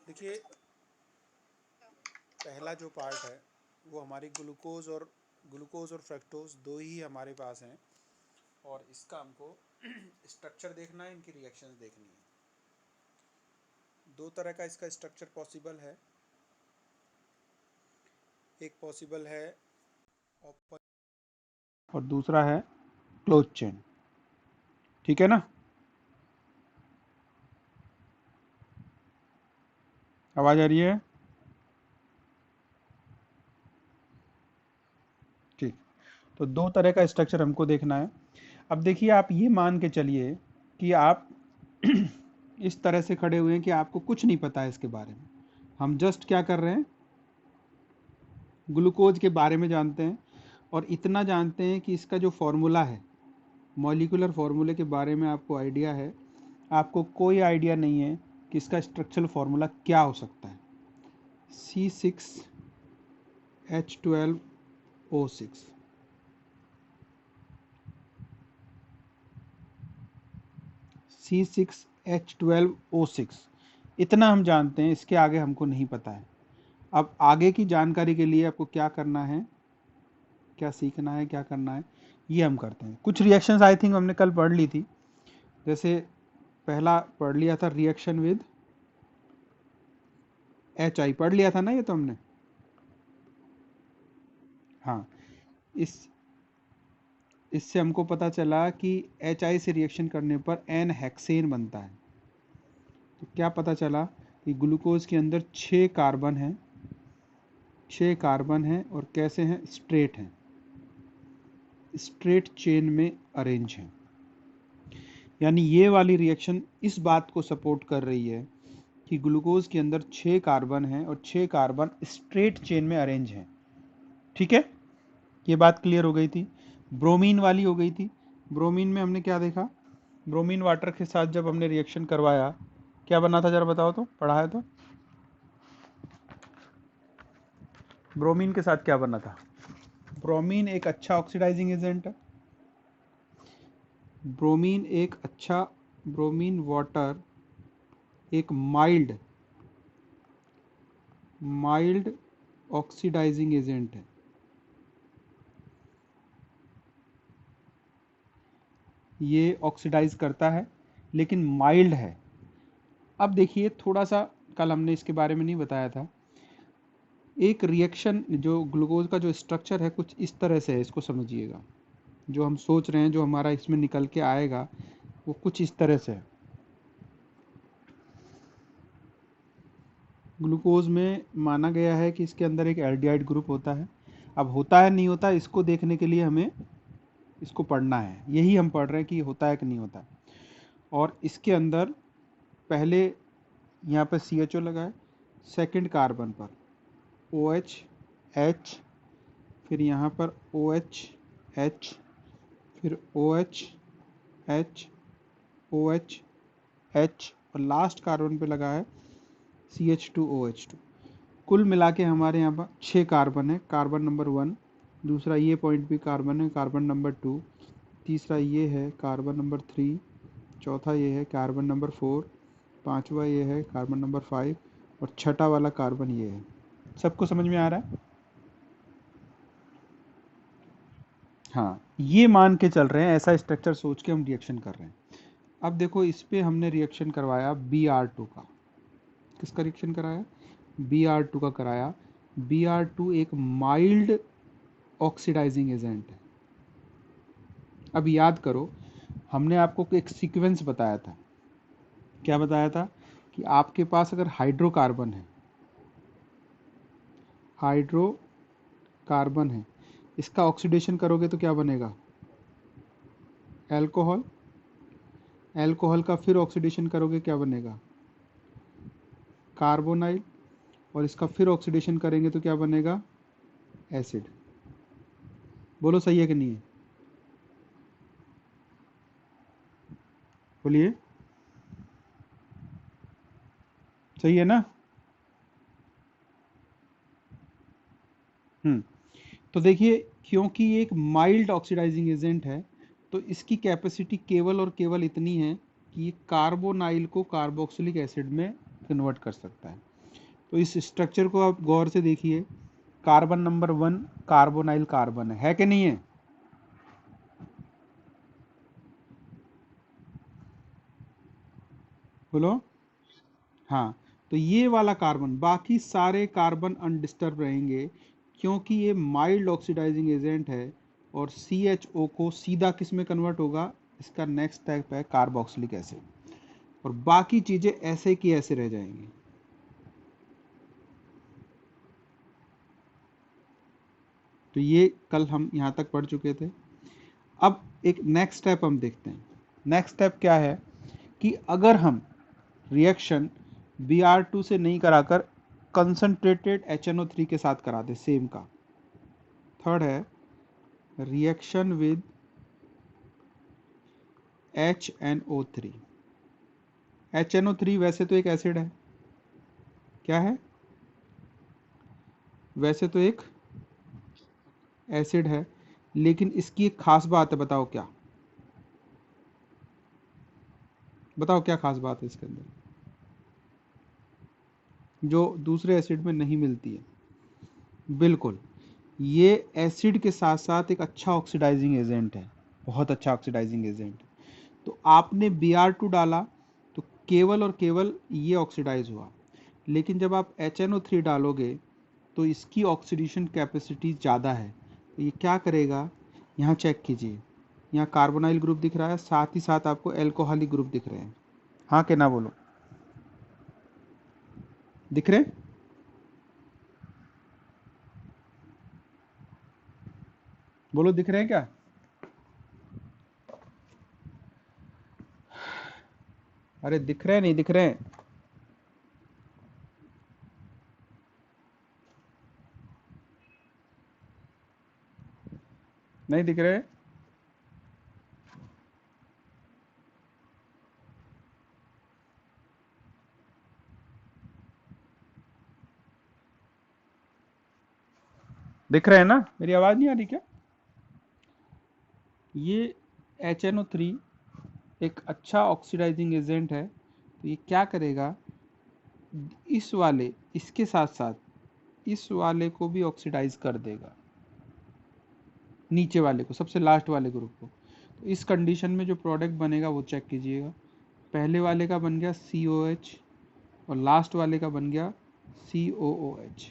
देखिए, पहला जो पार्ट है वो हमारी ग्लूकोज और फ्रक्टोज दो ही हमारे पास हैं, और इसका हमको स्ट्रक्चर देखना है, इनकी रिएक्शंस देखनी है। दो तरह का इसका स्ट्रक्चर पॉसिबल है। एक पॉसिबल है ओपन और दूसरा है क्लोज चेन। ठीक है ना? आवाज आ रही है? ठीक। तो दो तरह का स्ट्रक्चर हमको देखना है। अब देखिए, आप ये मान के चलिए कि आप इस तरह से खड़े हुए हैं कि आपको कुछ नहीं पता है इसके बारे में। हम जस्ट क्या कर रहे हैं, ग्लूकोज के बारे में जानते हैं, और इतना जानते हैं कि इसका जो फॉर्मूला है, मॉलिक्यूलर फार्मूले के बारे में आपको आइडिया है। आपको कोई आइडिया नहीं है कि इसका स्ट्रक्चरल फार्मूला क्या हो सकता है। C6H12O6। C6H12O6 इतना हम जानते हैं, इसके आगे हमको नहीं पता है। अब आगे की जानकारी के लिए आपको क्या करना है, क्या सीखना है, क्या करना है, ये हम करते हैं। कुछ रिएक्शंस आई थिंक हमने कल पढ़ ली थी। जैसे पहला पढ़ लिया था रिएक्शन विद HI, पढ़ लिया था ना ये तो हमने। हाँ, इस इससे हमको पता चला कि HI से रिएक्शन करने पर एन हेक्सेन बनता है। तो क्या पता चला कि ग्लूकोज के अंदर 6 कार्बन हैं, 6 कार्बन हैं, और कैसे हैं, स्ट्रेट हैं, स्ट्रेट चेन में अरेंज हैं। यानी ये वाली रिएक्शन इस बात को सपोर्ट कर रही है कि ग्लूकोज के अंदर 6 कार्बन हैं और 6 कार्बन स्ट्रेट चेन में अरेंज हैं। ठीक है, ये बात क्लियर हो गई थी। ब्रोमीन वाली हो गई थी। ब्रोमीन में हमने क्या देखा, ब्रोमीन वाटर के साथ जब हमने रिएक्शन करवाया, क्या बना था, जरा बताओ तो, पढ़ा है तो। ब्रोमीन के साथ क्या बना था? ब्रोमीन एक अच्छा ऑक्सीडाइजिंग एजेंट है। ब्रोमीन वाटर एक माइल्ड ऑक्सीडाइजिंग एजेंट है। ये ऑक्सीडाइज करता है लेकिन माइल्ड है। अब देखिए, थोड़ा सा कल हमने इसके बारे में नहीं बताया था। एक रिएक्शन, जो ग्लूकोज का जो स्ट्रक्चर है, कुछ इस तरह से है, इसको समझिएगा। जो हम सोच रहे हैं, जो हमारा इसमें निकल के आएगा, वो कुछ इस तरह से है। ग्लूकोज में माना गया है कि इसके अंदर एक एल्डिहाइड ग्रुप होता है। अब होता है नहीं होता, इसको देखने के लिए हमें इसको पढ़ना है। यही हम पढ़ रहे हैं कि होता है कि नहीं होता। और इसके अंदर पहले यहाँ पर CHO लगा है, सेकेंड कार्बन पर OH H, फिर यहाँ पर OH H, फिर OH H OH H, और लास्ट कार्बन पे लगा है CH2OH2। कुल मिला के हमारे यहाँ पर 6 कार्बन है। कार्बन नंबर 1, दूसरा ये पॉइंट भी कार्बन है, कार्बन नंबर 2, तीसरा ये है कार्बन नंबर 3, चौथा ये है कार्बन नंबर 4, पांचवा ये है कार्बन नंबर 5, और छठा वाला कार्बन ये है। सबको समझ में आ रहा है? हाँ, ये मान के चल रहे हैं, ऐसा स्ट्रक्चर सोच के हम रिएक्शन कर रहे हैं। अब देखो, इस पे हमने रिएक्शन करवाया Br2 का। किसका रिएक्शन कराया? Br2 का कराया। Br2 एक माइल्ड ऑक्सीडाइजिंग एजेंट है। अब याद करो, हमने आपको एक सीक्वेंस बताया था। क्या बताया था? कि आपके पास अगर हाइड्रोकार्बन है, इसका ऑक्सीडेशन करोगे तो क्या बनेगा? एल्कोहल। एल्कोहल का फिर ऑक्सीडेशन करोगे, क्या बनेगा? कार्बोनाइल। और इसका फिर ऑक्सीडेशन करेंगे तो क्या बनेगा? एसिड। बोलो सही है कि नहीं है? बोलिए, सही है ना? तो देखिए, क्योंकि ये एक माइल्ड ऑक्सीडाइजिंग एजेंट है, तो इसकी कैपेसिटी केवल और केवल इतनी है कि ये कार्बोनाइल को कार्बोक्सिलिक एसिड में कन्वर्ट कर सकता है। तो इस स्ट्रक्चर को आप गौर से देखिए, कार्बन नंबर 1 कार्बोनाइल कार्बन है कि नहीं है? बोलो। हाँ, तो ये वाला कार्बन, बाकी सारे कार्बन अनडिस्टर्ब रहेंगे क्योंकि ये माइल्ड ऑक्सीडाइजिंग एजेंट है। और CHO को सीधा किस में कन्वर्ट होगा? इसका नेक्स्ट स्टेप है कार्बोक्सिलिक एसिड, और बाकी चीजें ऐसे की ऐसे रह जाएंगी। तो ये कल हम यहां तक पढ़ चुके थे। अब एक नेक्स्ट स्टेप हम देखते हैं। नेक्स्ट स्टेप क्या है कि अगर हम रिएक्शन Br2 से नहीं कराकर कंसंट्रेटेड HNO3 के साथ करा दे सेम का। थर्ड है रिएक्शन विद HNO3। HNO3 वैसे तो एक एसिड है, क्या है? वैसे तो एक एसिड है, लेकिन इसकी एक खास बात है। बताओ क्या? बताओ क्या खास बात है इसके अंदर जो दूसरे एसिड में नहीं मिलती है? बिल्कुल, ये एसिड के साथ साथ एक अच्छा ऑक्सीडाइजिंग एजेंट है, बहुत अच्छा ऑक्सीडाइजिंग एजेंट। तो आपने Br2 डाला तो केवल और केवल ये ऑक्सीडाइज हुआ, लेकिन जब आप HNO3 डालोगे तो इसकी ऑक्सीडेशन कैपेसिटी ज़्यादा है। तो ये क्या करेगा? यहाँ चेक कीजिए, यहाँ कार्बोनाइल ग्रुप दिख रहा है, साथ ही साथ आपको एल्कोहलिक ग्रुप दिख रहे हैं। हाँ कि ना बोलो? दिख रहे? बोलो, दिख रहे हैं क्या? अरे दिख रहे हैं, नहीं दिख रहे हैं? नहीं दिख रहे? दिख रहे हैं ना? मेरी आवाज़ नहीं आ रही क्या? ये HNO3 एक अच्छा ऑक्सीडाइजिंग एजेंट है। तो ये क्या करेगा? इस वाले, इसके साथ साथ इस वाले को भी ऑक्सीडाइज कर देगा, नीचे वाले को, सबसे लास्ट वाले ग्रुप को। तो इस कंडीशन में जो प्रोडक्ट बनेगा वो चेक कीजिएगा। पहले वाले का बन गया COH और लास्ट वाले का बन गया COOH।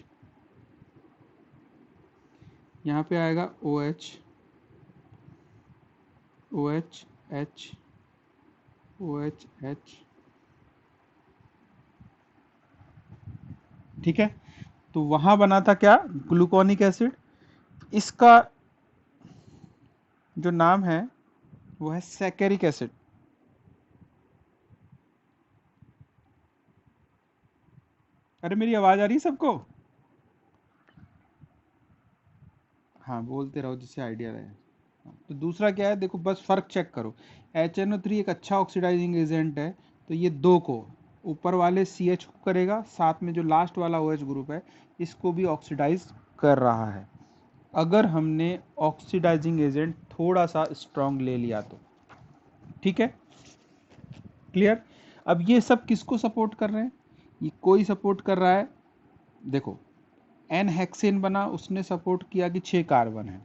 यहाँ पे आएगा OH, OH, H, OH, H। ठीक है, तो वहां बना था क्या? Gluconic acid. इसका जो नाम है वो है सैकेरिक एसिड। अरे मेरी आवाज आ रही है सबको? हाँ, बोलते रहो जिससे आइडिया रहे। हाँ, तो दूसरा क्या है, देखो बस फर्क चेक करो। HNO3 एक अच्छा ऑक्सीडाइजिंग एजेंट है, तो ये दो को, ऊपर वाले CH को करेगा, साथ में जो लास्ट वाला OH ग्रुप है इसको भी ऑक्सीडाइज कर रहा है, अगर हमने ऑक्सीडाइजिंग एजेंट थोड़ा सा स्ट्रांग ले लिया तो। ठीक है, क्लियर? अब ये सब किसको सपोर्ट कर रहे हैं? ये कोई सपोर्ट कर रहा है, देखो एन हेक्सेन बना, उसने सपोर्ट किया कि 6 कार्बन है।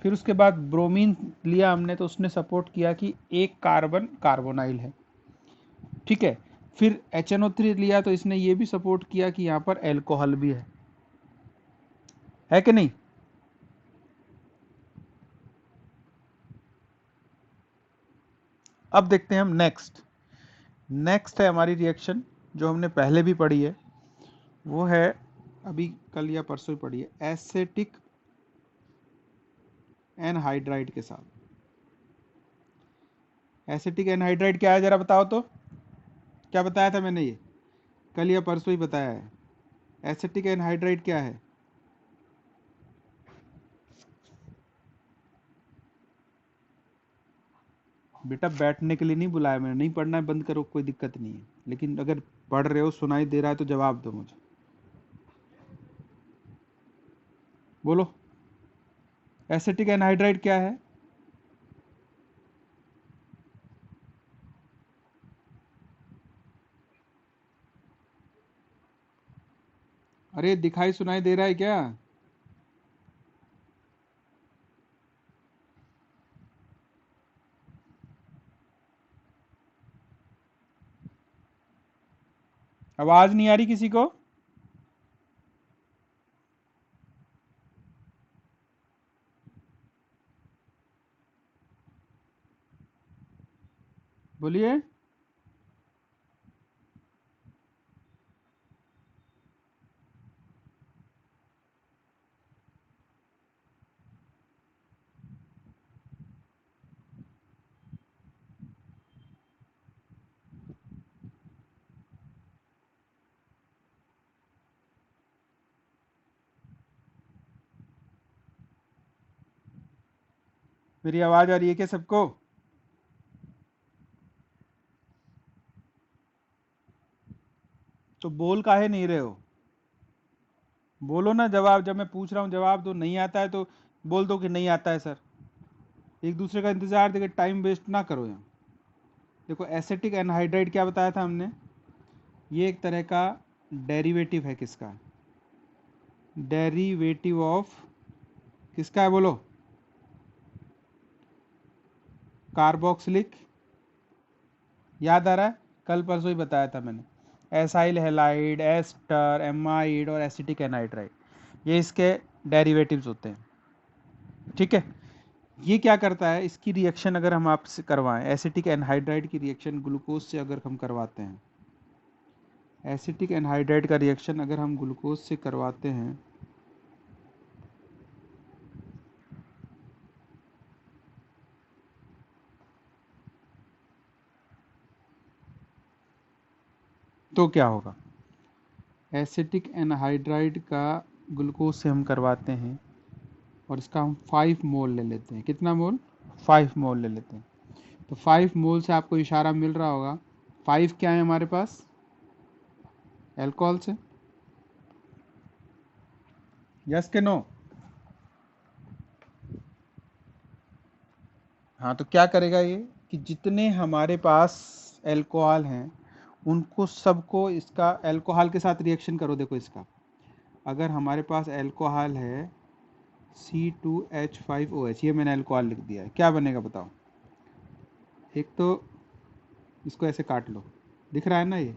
फिर उसके बाद ब्रोमीन लिया हमने, तो उसने सपोर्ट किया कि एक कार्बन कार्बोनाइल है। ठीक है, फिर HNO3 लिया तो इसने ये भी सपोर्ट किया कि यहाँ पर एल्कोहल भी है कि नहीं? अब देखते हैं हम नेक्स्ट। नेक्स्ट है हमारी रिएक्शन जो हमने पहले भी पढ़ी है, वो है अभी कल या परसों ही पढ़ी है, एसेटिक एनहाइड्राइड के साथ। एसिटिक एनहाइड्राइड क्या है जरा बताओ तो? क्या बताया था मैंने? ये कल या परसों ही बताया है। एसिटिक एनहाइड्राइड क्या है? बेटा बैठने के लिए नहीं बुलाया मैंने, नहीं पढ़ना है बंद करो, कोई दिक्कत नहीं है, लेकिन अगर पढ़ रहे हो, सुनाई दे रहा है तो जवाब दो मुझे। बोलो, एसिटिक एनहाइड्राइड क्या है? अरे दिखाई सुनाई दे रहा है क्या? आवाज नहीं आ रही किसी को? बोलिए। मेरी आवाज आ रही है क्या सबको? तो बोल काहे नहीं रहे हो? बोलो ना जवाब, जब मैं पूछ रहा हूँ जवाब दो। नहीं आता है तो बोल दो कि नहीं आता है सर। एक दूसरे का इंतजार देके टाइम वेस्ट ना करो यहाँ। देखो एसिटिक एनहाइड्राइड क्या बताया था हमने? ये एक तरह का डेरिवेटिव है। किसका डेरिवेटिव? ऑफ किसका है बोलो? कार्बोक्सिलिक। याद आ रहा है? कल परसों ही बताया था मैंने। एसाइल हैलाइड, एस्टर, एमाइड और एसिटिक एनहाइड्राइड, ये इसके डेरिवेटिव्स होते हैं। ठीक है। ये क्या करता है, इसकी रिएक्शन अगर हम आपसे करवाएं, एसिटिक एनहाइड्राइड की रिएक्शन ग्लूकोज से अगर हम करवाते हैं, एसिटिक एनहाइड्राइड का रिएक्शन अगर हम ग्लूकोज से करवाते हैं तो क्या होगा? एसिटिक एनहाइड्राइड का ग्लूकोज से हम करवाते हैं और इसका हम 5 मोल ले लेते हैं। कितना मोल? 5 मोल ले लेते हैं। तो 5 मोल से आपको इशारा मिल रहा होगा 5 क्या है हमारे पास? अल्कोहल से। यस के नो? हाँ, तो क्या करेगा ये कि जितने हमारे पास अल्कोहल हैं उनको सबको, इसका अल्कोहल के साथ रिएक्शन करो। देखो इसका, अगर हमारे पास अल्कोहल है C2H5OH, ये मैंने अल्कोहल लिख दिया है, क्या बनेगा बताओ? एक तो इसको ऐसे काट लो, दिख रहा है ना? ये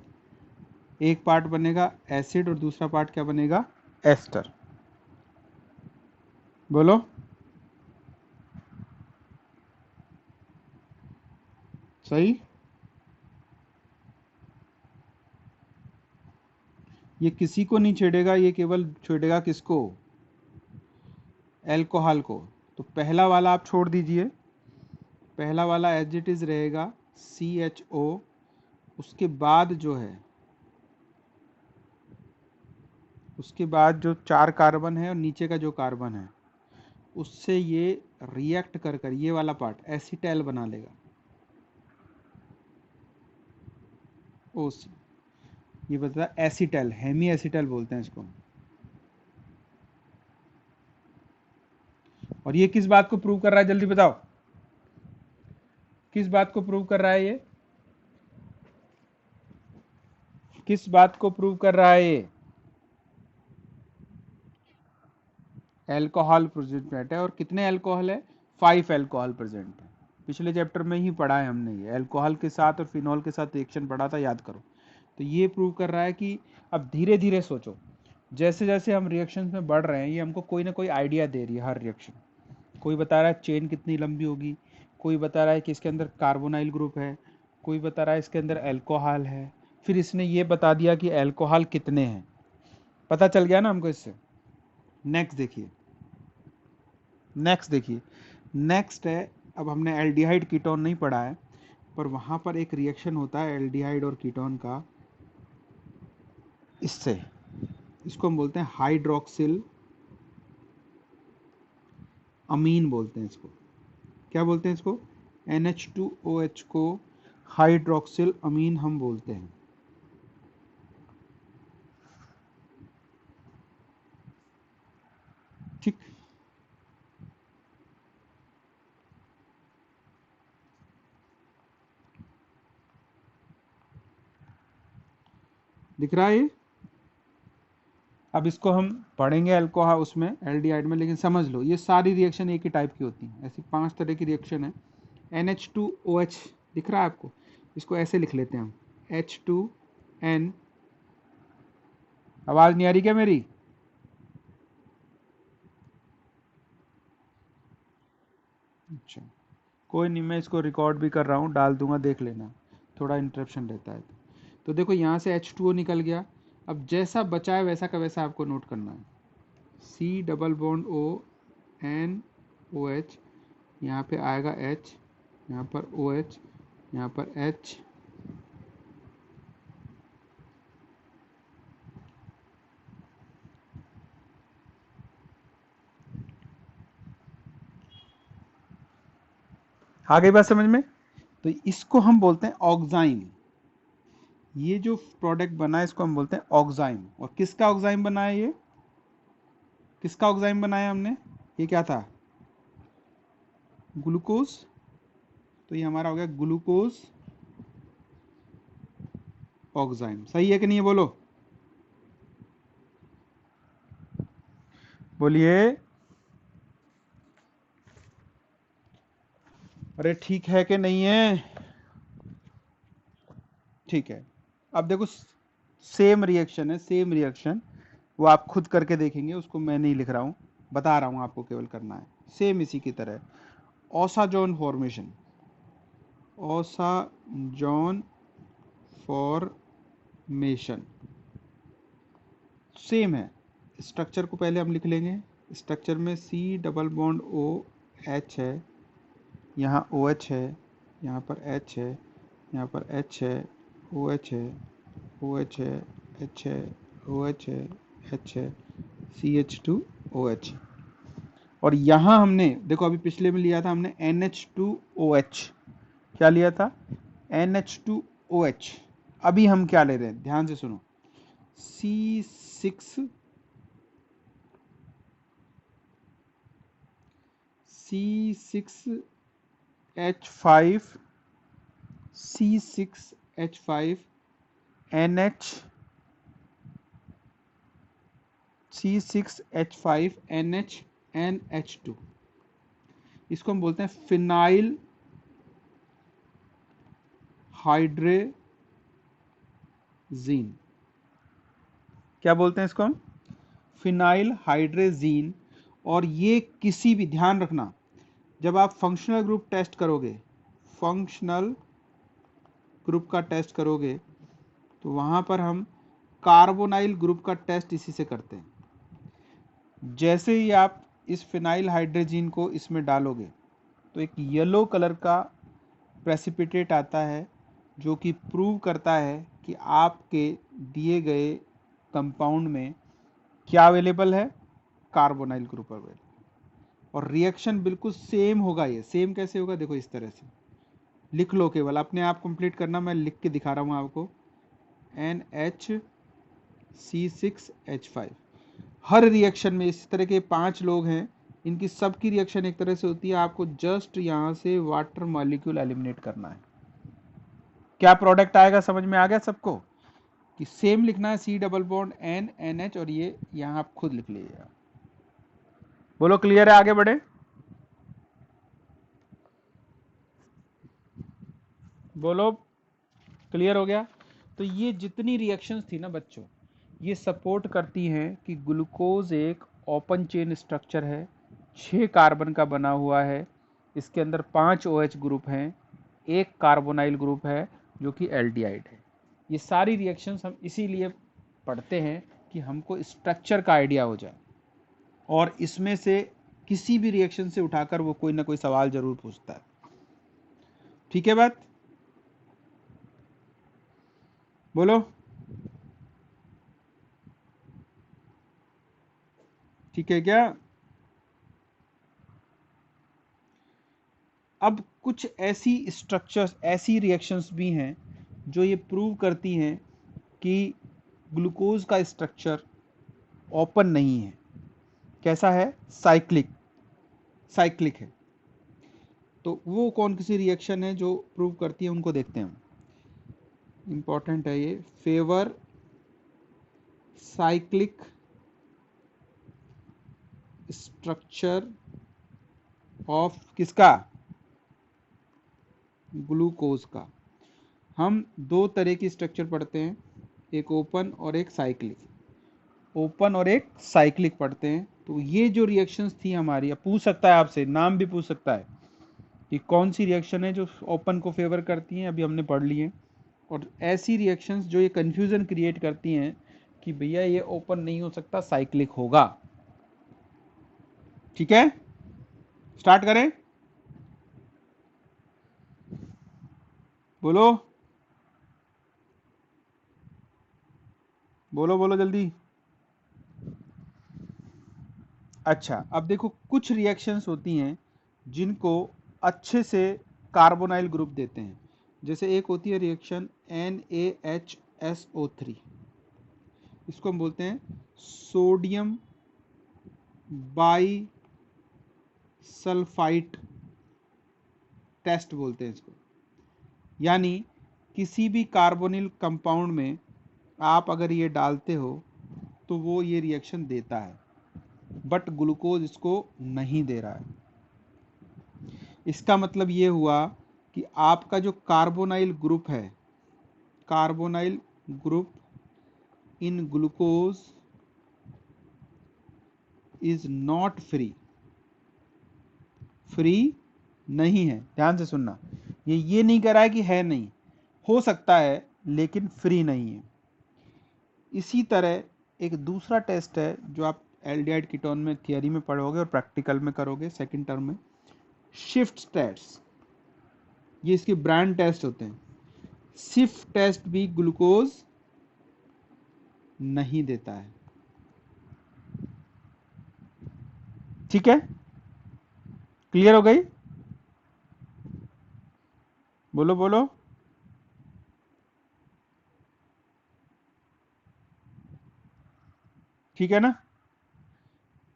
एक पार्ट बनेगा एसिड और दूसरा पार्ट क्या बनेगा? एस्टर। बोलो। सही। ये किसी को नहीं छेड़ेगा, ये केवल छेड़ेगा किसको? अल्कोहल को। तो पहला वाला आप छोड़ दीजिए, पहला वाला एज इट इज रहेगा CHO। उसके बाद जो है, उसके बाद जो 4 कार्बन है और नीचे का जो कार्बन है उससे ये रिएक्ट कर कर ये वाला पार्ट एसिटैल बना लेगा। ओस, ये बता एसिटैल, हेमी एसिटैल बोलते हैं इसको। और ये किस बात को प्रूव कर रहा है जल्दी बताओ? किस बात को प्रूव कर रहा है ये? किस बात को प्रूव कर रहा है ये? अल्कोहल प्रेजेंट है। और कितने अल्कोहल है? 5 अल्कोहल प्रेजेंट है। पिछले चैप्टर में ही पढ़ा है हमने, ये अल्कोहल के साथ और फिनॉल के साथ रिएक्शन पढ़ा था, याद करो। तो ये प्रूव कर रहा है कि अब धीरे धीरे सोचो, जैसे जैसे हम रिएक्शन में बढ़ रहे हैं ये हमको कोई ना कोई आइडिया दे रही है हर रिएक्शन। कोई बता रहा है चेन कितनी लंबी होगी, कोई बता रहा है कि इसके अंदर कार्बोनाइल ग्रुप है, कोई बता रहा है इसके अंदर अल्कोहल है, फिर इसने ये बता दिया कि अल्कोहल कितने हैं। पता चल गया ना हमको इससे। नेक्स्ट देखिए, नेक्स्ट देखिए, नेक्स्ट है, अब हमने एल्डिहाइड कीटोन नहीं पढ़ा है, पर वहाँ पर एक रिएक्शन होता है एल्डिहाइड और कीटोन का, इससे, इसको हम बोलते हैं हाइड्रोक्सिल अमीन बोलते हैं इसको। क्या बोलते हैं इसको? NH2OH को हाइड्रोक्सिल अमीन हम बोलते हैं। ठीक, दिख रहा है ये? अब इसको हम पढ़ेंगे अल्कोहल उसमें एल्डिहाइड में, लेकिन समझ लो ये सारी रिएक्शन एक ही टाइप की होती हैं। ऐसी 5 तरह की रिएक्शन है। NH2OH दिख रहा है आपको, इसको ऐसे लिख लेते हैं हम, H2N। आवाज नहीं आ रही क्या मेरी? अच्छा, कोई नहीं, मैं इसको रिकॉर्ड भी कर रहा हूँ, डाल दूंगा, देख लेना, थोड़ा इंटरप्शन रहता है। तो देखो यहाँ से H2O निकल गया। अब जैसा बचा है वैसा का वैसा आपको नोट करना है। C double bond O N OH, यहाँ पे आएगा H, यहाँ पर OH, यहाँ पर H, आ गई बात समझ में? तो इसको हम बोलते हैं ऑक्साइम। ये जो प्रोडक्ट बना है इसको हम बोलते हैं ऑक्साइम। और किसका ऑक्साइम बना है? ये किसका ऑक्साइम बनाया हमने? ये क्या था? ग्लूकोज। तो ये हमारा हो गया ग्लूकोज ऑक्साइम। सही है कि नहीं है? बोलो, बोलिए। अरे ठीक है कि नहीं है? ठीक है। अब देखो, सेम रिएक्शन है, सेम रिएक्शन, वो आप खुद करके देखेंगे, उसको मैं नहीं लिख रहा हूँ, बता रहा हूँ आपको, केवल करना है सेम इसी की तरह। Osazone formation, osazone formation same है। स्ट्रक्चर को पहले हम लिख लेंगे। स्ट्रक्चर में C डबल बॉन्ड OH है, यहाँ OH है, यहाँ पर H है, यहाँ पर H है, OH है, OH है, H है, OH है, H है, CH2OH। और यहाँ हमने देखो, अभी पिछले में लिया था हमने NH2OH। क्या लिया था? NH2OH। अभी हम क्या ले रहे हैं, ध्यान से सुनो। C6 C6H5 C6H5 NH C6H5 NH NH2। इसको हम बोलते हैं फिनाइल हाइड्रेजीन। क्या बोलते हैं इसको हम? फिनाइल हाइड्रेजीन। और ये किसी भी, ध्यान रखना, जब आप फंक्शनल ग्रुप टेस्ट करोगे, फंक्शनल ग्रुप का टेस्ट करोगे, तो वहां पर हम कार्बोनाइल ग्रुप का टेस्ट इसी से करते हैं। जैसे ही आप इस फिनाइल हाइड्रोजीन को इसमें डालोगे तो एक येलो कलर का प्रेसिपिटेट आता है, जो कि प्रूव करता है कि आपके दिए गए कंपाउंड में क्या अवेलेबल है? Carbonyl group available. और रिएक्शन बिल्कुल सेम होगा। ये सेम कैसे होगा? देखो इस तरह से लिख लो, केवल अपने आप कंप्लीट करना, मैं लिख के दिखा रहा हूँ आपको। NHC6H5। हर रिएक्शन में इस तरह के 5 लोग हैं, इनकी सबकी रिएक्शन एक तरह से होती है। आपको जस्ट यहाँ से वाटर मॉलिक्यूल एलिमिनेट करना है। क्या प्रोडक्ट आएगा, समझ में आ गया सबको? कि सेम लिखना है, C double bond N NH, और ये यहाँ आप खुद लिख लीजिएगा। बोलो क्लियर है? आगे बढ़े, बोलो क्लियर हो गया? तो ये जितनी रिएक्शंस थी ना बच्चों, ये सपोर्ट करती हैं कि ग्लूकोज एक ओपन चेन स्ट्रक्चर है, 6 कार्बन का बना हुआ है, इसके अंदर 5 OH ग्रुप हैं, एक कार्बोनाइल ग्रुप है जो कि एल्डिहाइड है। ये सारी रिएक्शंस हम इसीलिए पढ़ते हैं कि हमको स्ट्रक्चर का आइडिया हो जाए, और इसमें से किसी भी रिएक्शन से उठाकर वो कोई ना कोई सवाल जरूर पूछता है। ठीक है बात? बोलो ठीक है क्या? अब कुछ ऐसी स्ट्रक्चर्स, ऐसी रिएक्शंस भी हैं जो ये प्रूव करती हैं कि ग्लूकोज का स्ट्रक्चर ओपन नहीं है। कैसा है? साइक्लिक, साइक्लिक है। तो वो कौन सी रिएक्शन है जो प्रूव करती है, उनको देखते हैं। इंपॉर्टेंट है ये, फेवर साइक्लिक स्ट्रक्चर ऑफ किसका, ग्लूकोज का। हम दो तरह की स्ट्रक्चर पढ़ते हैं, एक ओपन और एक साइक्लिक, ओपन और एक साइक्लिक पढ़ते हैं। तो ये जो रिएक्शंस थी हमारी, अब पूछ सकता है आपसे, नाम भी पूछ सकता है कि कौन सी रिएक्शन है जो ओपन को फेवर करती हैं, अभी हमने पढ़ ली है, और ऐसी रिएक्शंस जो ये कंफ्यूजन क्रिएट करती हैं कि भैया ये ओपन नहीं हो सकता, साइक्लिक होगा। ठीक है, स्टार्ट करें, बोलो बोलो बोलो जल्दी। अच्छा, अब देखो कुछ रिएक्शंस होती हैं जिनको अच्छे से कार्बोनाइल ग्रुप देते हैं। जैसे एक होती है रिएक्शन NaHSO3, इसको हम बोलते हैं सोडियम बाई सल्फाइट टेस्ट बोलते हैं इसको। यानी किसी भी कार्बोनिल कंपाउंड में आप अगर ये डालते हो तो वो ये रिएक्शन देता है, बट ग्लूकोज इसको नहीं दे रहा है। इसका मतलब ये हुआ कि आपका जो कार्बोनाइल ग्रुप है, carbonyl group in glucose is not free, free नहीं है। ध्यान से सुनना, ये नहीं कह रहा है कि है नहीं, हो सकता है लेकिन फ्री नहीं है। इसी तरह एक दूसरा टेस्ट है जो आप एल्डिहाइड कीटोन में थियरी में पढ़ोगे और प्रैक्टिकल में करोगे सेकंड टर्म में, शिफ्ट टेस्ट। ये इसके ब्रांड टेस्ट होते हैं। शिफ्ट टेस्ट भी ग्लूकोज नहीं देता है। ठीक है, क्लियर हो गई, बोलो बोलो। ठीक है ना।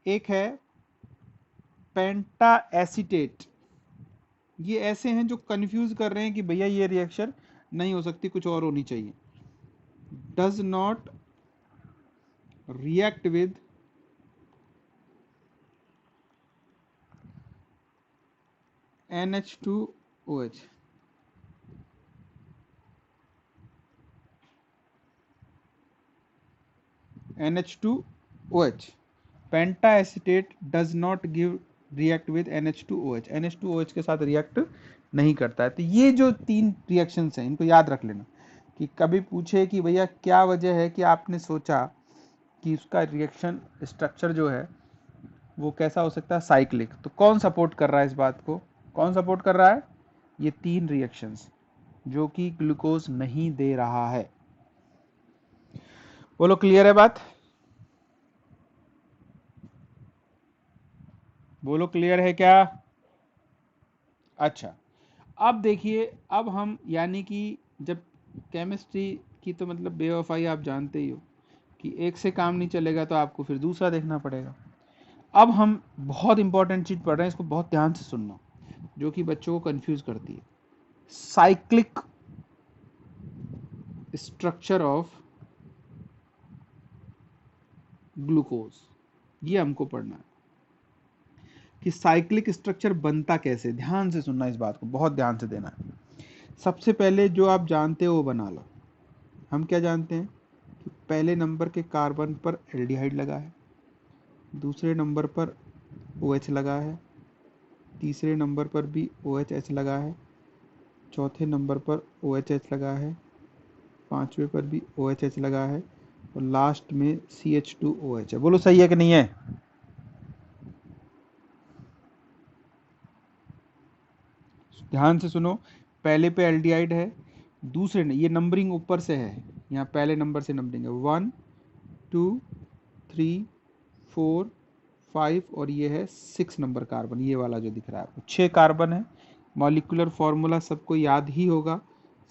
एक है पेंटा एसीटेट, ये ऐसे हैं जो कंफ्यूज कर रहे हैं कि भैया ये रिएक्शन नहीं हो सकती, कुछ और होनी चाहिए। Does not react with NH2OH। NH2OH, penta acetate does not give react with NH2OH, NH2OH के साथ रिएक्ट नहीं करता है। तो ये जो तीन रिएक्शंस हैं इनको याद रख लेना कि कभी पूछे कि भैया क्या वजह है कि आपने सोचा कि उसका रिएक्शन स्ट्रक्चर जो है वो कैसा हो सकता है, साइक्लिक। तो कौन सपोर्ट कर रहा है इस बात को, कौन सपोर्ट कर रहा है, ये तीन रिएक्शंस जो कि ग्लूकोज नहीं दे रहा है। बोलो क्लियर है बात, बोलो क्लियर है क्या। अच्छा, अब देखिए, अब हम यानी कि जब केमिस्ट्री की तो मतलब बेवफाई आप जानते ही हो कि एक से काम नहीं चलेगा तो आपको फिर दूसरा देखना पड़ेगा। अब हम बहुत इंपॉर्टेंट चीज पढ़ रहे हैं, इसको बहुत ध्यान से सुनना, जो कि बच्चों को कंफ्यूज करती है। साइक्लिक स्ट्रक्चर ऑफ ग्लूकोज, ये हमको पढ़ना है कि साइक्लिक स्ट्रक्चर बनता कैसे। ध्यान से सुनना, इस बात को बहुत ध्यान से देना है। सबसे पहले जो आप जानते हो वो बना लो। हम क्या जानते हैं कि पहले नंबर के कार्बन पर एल्डिहाइड लगा है, दूसरे नंबर पर OH लगा है, तीसरे नंबर पर भी OHH लगा है, चौथे नंबर पर OHH लगा है, पांचवे पर भी OHH लगा है, और लास्ट में CH2OH है। बोलो सही है कि नहीं है। ध्यान से सुनो, पहले पे एल्डिहाइड है, दूसरे ने, ये नंबरिंग ऊपर से है, यहाँ पहले नंबर से नंबरिंग है 1 2 3 4 5, और ये है 6 नंबर कार्बन, ये वाला जो दिख रहा है आपको 6 कार्बन है। मॉलिक्यूलर फॉर्मूला सबको याद ही होगा,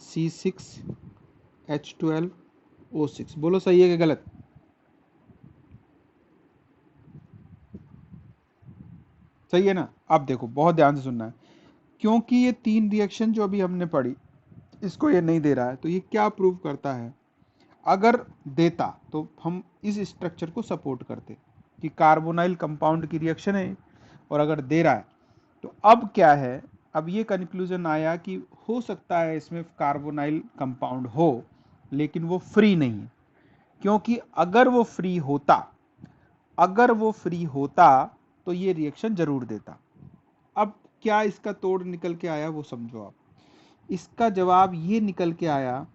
C6H12O6। बोलो सही है कि गलत। सही है ना। अब देखो बहुत ध्यान से सुनना है, क्योंकि ये तीन रिएक्शन जो अभी हमने पढ़ी इसको ये नहीं दे रहा है, तो ये क्या प्रूव करता है, अगर देता तो हम इस स्ट्रक्चर को सपोर्ट करते। कि कार्बोनाइल कंपाउंड की रिएक्शन है, और अगर दे रहा है तो अब क्या है, अब ये कंक्लूजन आया कि हो सकता है इसमें कार्बोनाइल कंपाउंड हो, लेकिन वो फ्री नहीं है। क्योंकि अगर वो फ्री होता तो ये रिएक्शन जरूर देता। अब क्या इसका तोड़ निकल के आया वो समझो आप। इसका जवाब ये निकल के आया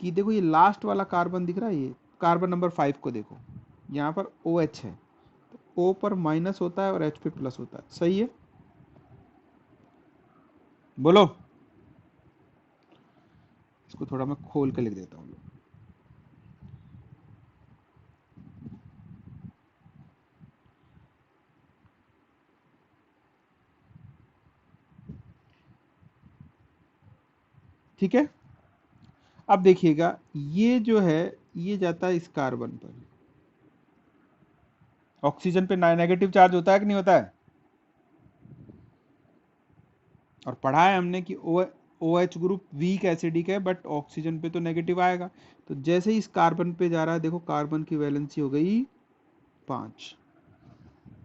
कि देखो ये लास्ट वाला कार्बन दिख रहा है, ये कार्बन नंबर 5 को देखो, यहाँ पर OH है, तो O पर माइनस होता है और H पे प्लस होता है, सही है? बोलो। इसको थोड़ा मैं खोल के लिख देता हूँ। ठीक है, अब देखिएगा ये जो है ये जाता है इस कार्बन पर, ऑक्सीजन पे नेगेटिव चार्ज होता है कि नहीं होता है? और पढ़ा है हमने कि OH ग्रुप वीक एसिडिक है, बट ऑक्सीजन पे तो नेगेटिव आएगा। तो जैसे ही इस कार्बन पे जा रहा है, देखो कार्बन की वैलेंसी हो गई 5,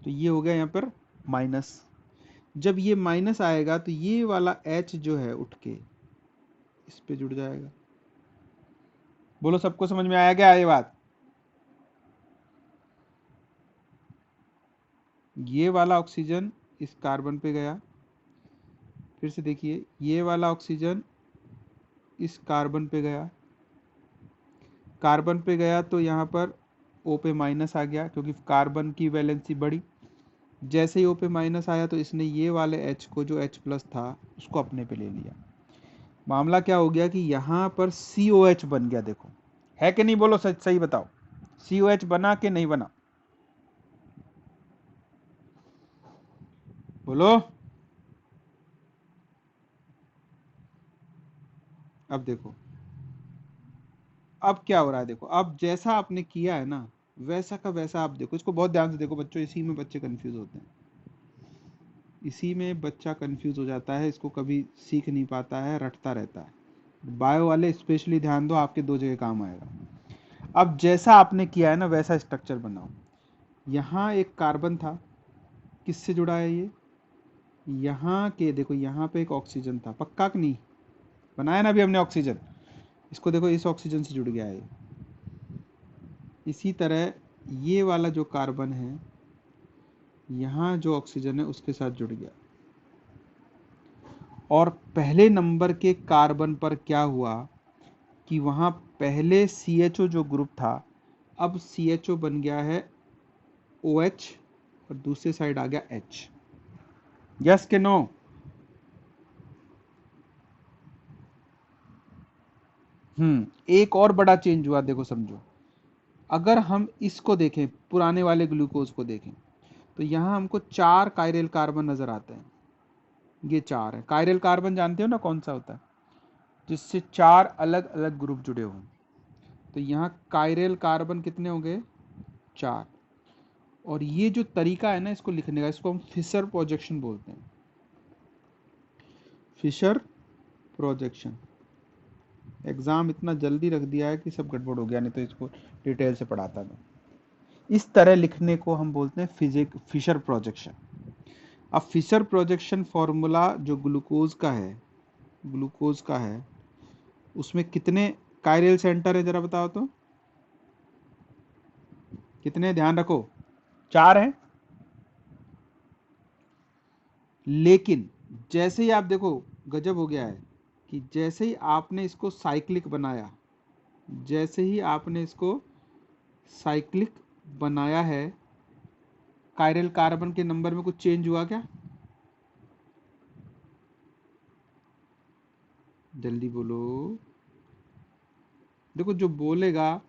तो ये हो गया यहाँ पर माइनस। जब ये माइनस आएगा तो ये वाला H जो है उठ के इस पे जुड़ जाएगा। बोलो, सबको समझ में आया क्या ये बात? ये वाला ऑक्सीजन इस कार्बन पे गया, फिर से देखिए ये वाला ऑक्सीजन इस कार्बन पे गया, कार्बन पे गया तो यहाँ पर O पे माइनस आ गया क्योंकि कार्बन की वैलेंसी बढ़ी। जैसे ही O पे माइनस आया तो इसने ये वाले H को, जो H प्लस था, उसको अपने पे ले लिया। मामला क्या हो गया कि यहाँ पर COH बन गया। देखो है कि नहीं, बोलो सच सही बताओ, COH बना कि नहीं बना? बोलो। अब देखो अब क्या हो रहा है, देखो अब जैसा आपने किया है ना वैसा का वैसा आप देखो। इसको बहुत ध्यान से देखो बच्चों, इसी में बच्चे कंफ्यूज होते हैं, इसी में बच्चा कंफ्यूज हो जाता है, इसको कभी सीख नहीं पाता है, रटता रहता है। बायो वाले स्पेशली ध्यान दो, आपके दो जगह काम आएगा। अब जैसा आपने किया है ना वैसा स्ट्रक्चर बनाओ। यहाँ एक कार्बन था, किससे जुड़ा है ये? यहाँ के देखो, यहाँ पे एक ऑक्सीजन था, पक्का कि नहीं? बनाया ना अभी हमने ऑक्सीजन, इसको देखो इस ऑक्सीजन से जुड़ गया है। इसी तरह ये वाला जो कार्बन है, यहाँ जो ऑक्सीजन है उसके साथ जुड़ गया। और पहले नंबर के कार्बन पर क्या हुआ कि वहाँ पहले CHO जो ग्रुप था, अब CHO बन गया है OH, और दूसरे साइड आ गया H। यस के नो? एक और बड़ा चेंज हुआ, देखो समझो। अगर हम इसको देखें, पुराने वाले ग्लूकोज को देखें, तो यहाँ हमको 4 कायरल कार्बन नजर आते हैं। ये 4 है। कायरल कार्बन जानते हो ना कौन सा होता है? जिससे 4 अलग अलग ग्रुप जुड़े हुए। तो यहाँ कायरल कार्बन कितने हो गए? 4। और ये जो तरीका है ना इसको लिखने का, इसको हम फिशर प्रोजेक्शन बोलते हैं। Fisher projection. एग्जाम इतना जल्दी रख दिया है कि सब गड़बड़ हो गया, नहीं तो इसको डिटेल से पढ़ाता मैं। इस तरह लिखने को हम बोलते हैं फिशर प्रोजेक्शन। अब फिशर प्रोजेक्शन फॉर्मूला जो ग्लूकोज का है, उसमें कितने कायरल सेंटर है जरा बताओ तो? कितने, ध्यान रखो? 4 हैं। लेकिन जैसे ही आप देखो, गजब हो गया है कि जैसे ही आपने इसको साइक्लिक बनाया, जैसे ही आपने इसको साइक्लिक बनाया है, कायरल कार्बन के नंबर में कुछ चेंज हुआ क्या? जल्दी बोलो। देखो जो बोलेगा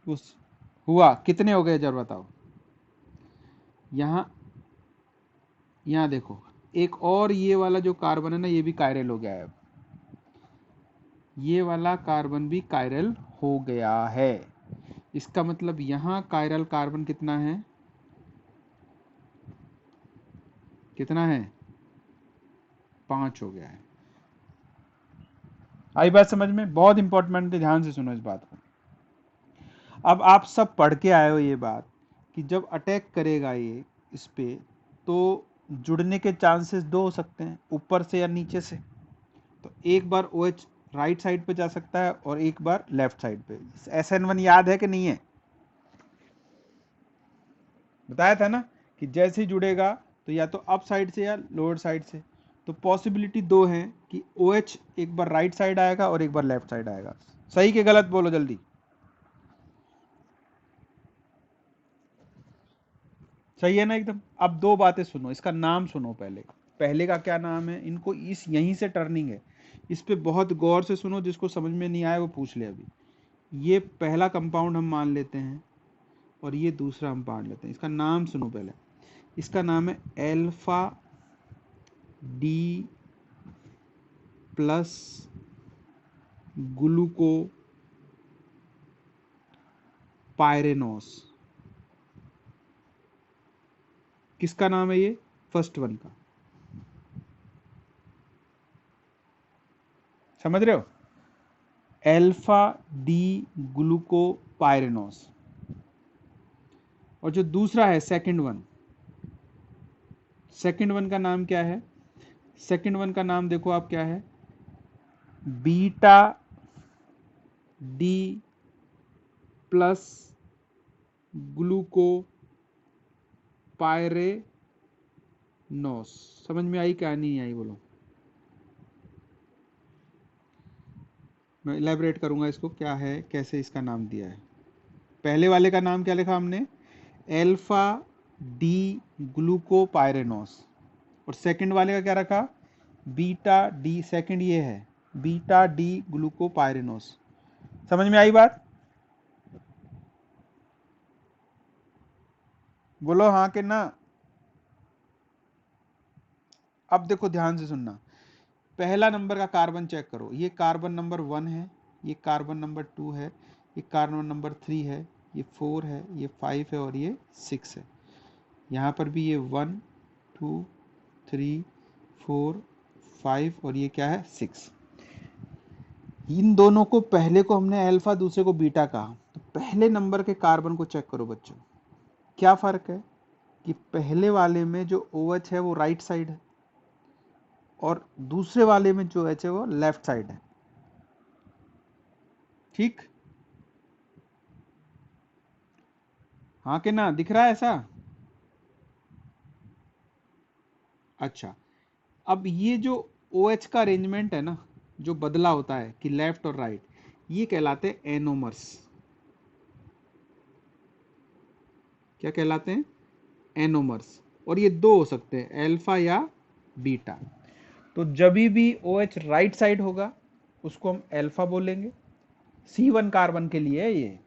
उस हुआ, कितने हो गए जरा बताओ? यहाँ यहाँ देखो, एक और ये वाला जो कार्बन है ना, ये भी कायरल हो गया है। ये वाला कार्बन भी कायरल हो गया है। इसका मतलब यहाँ कायरल कार्बन कितना है? कितना है? 5 हो गया है। आई बात समझ में? बहुत इंपॉर्टेंट है, ध्यान से सुनो इस बात को। अब आप सब पढ़ के आए हो ये बात, कि जब अटैक करेगा ये इस पे, तो जुड़ने के चांसेस दो हो सकते हैं, ऊपर से या नीचे से। तो एक बार OH राइट साइड पे जा सकता है और एक बार लेफ्ट साइड पे। SN1 याद है कि नहीं है? बताया था ना कि जैसे ही जुड़ेगा तो या तो अप साइड से या लोअर साइड से। तो पॉसिबिलिटी दो हैं कि OH एक बार राइट साइड आएगा और एक बार लेफ्ट साइड आएगा। सही कि गलत बोलो जल्दी। सही है ना एकदम। अब दो बातें सुनो, इसका नाम सुनो। पहले का क्या नाम है, इनको इस यहीं से टर्निंग है, इस पे बहुत गौर से सुनो, जिसको समझ में नहीं आया वो पूछ ले अभी। ये पहला कंपाउंड हम मान लेते हैं और ये दूसरा हम मान लेते हैं। इसका नाम सुनो पहले। इसका नाम है अल्फा डी प्लस ग्लूको पायरेनोस। किसका नाम है ये? फर्स्ट वन का। समझ रहे हो? Alpha D ग्लूको pyranose. और जो दूसरा है सेकंड वन का नाम क्या है? सेकंड वन का नाम देखो आप क्या है? Beta D plus ग्लूको pyranose. समझ में आई क्या नहीं आई बोलो? मैं इलेबरेट करूंगा इसको, क्या है कैसे इसका नाम दिया है। पहले वाले का नाम क्या लिखा हमने? Alpha D glucopyranose. और सेकंड वाले का क्या रखा? Beta D. सेकंड ये है बीटा डी ग्लूकोपायरेनोस। समझ में आई बात? बोलो हाँ कि ना। अब देखो ध्यान से सुनना। पहला नंबर का कार्बन चेक करो। ये कार्बन नंबर 1 है, ये कार्बन नंबर 2 है, ये कार्बन नंबर 3 है, ये 4 है, ये 5 है और ये 6 है। यहाँ पर भी ये 1 2 3 4 5 और ये क्या है? 6। इन दोनों को, पहले को हमने अल्फा, दूसरे को बीटा कहा। तो पहले नंबर के कार्बन को चेक करो बच्चों। क्या फर्क है कि पहले वाले में जो OH है वो राइट साइड है और दूसरे वाले में जो OH है वो लेफ्ट साइड है। ठीक? हाँ कि ना? दिख रहा है ऐसा? अच्छा, अब ये जो OH का अरेंजमेंट है ना, जो बदला होता है कि लेफ्ट और राइट, ये कहलाते हैं एनोमर्स। क्या कहलाते हैं? एनोमर्स। और ये दो हो सकते हैं, अल्फा या बीटा। तो जब भी OH राइट साइड होगा उसको हम अल्फा बोलेंगे। C1 कार्बन के लिए है ये।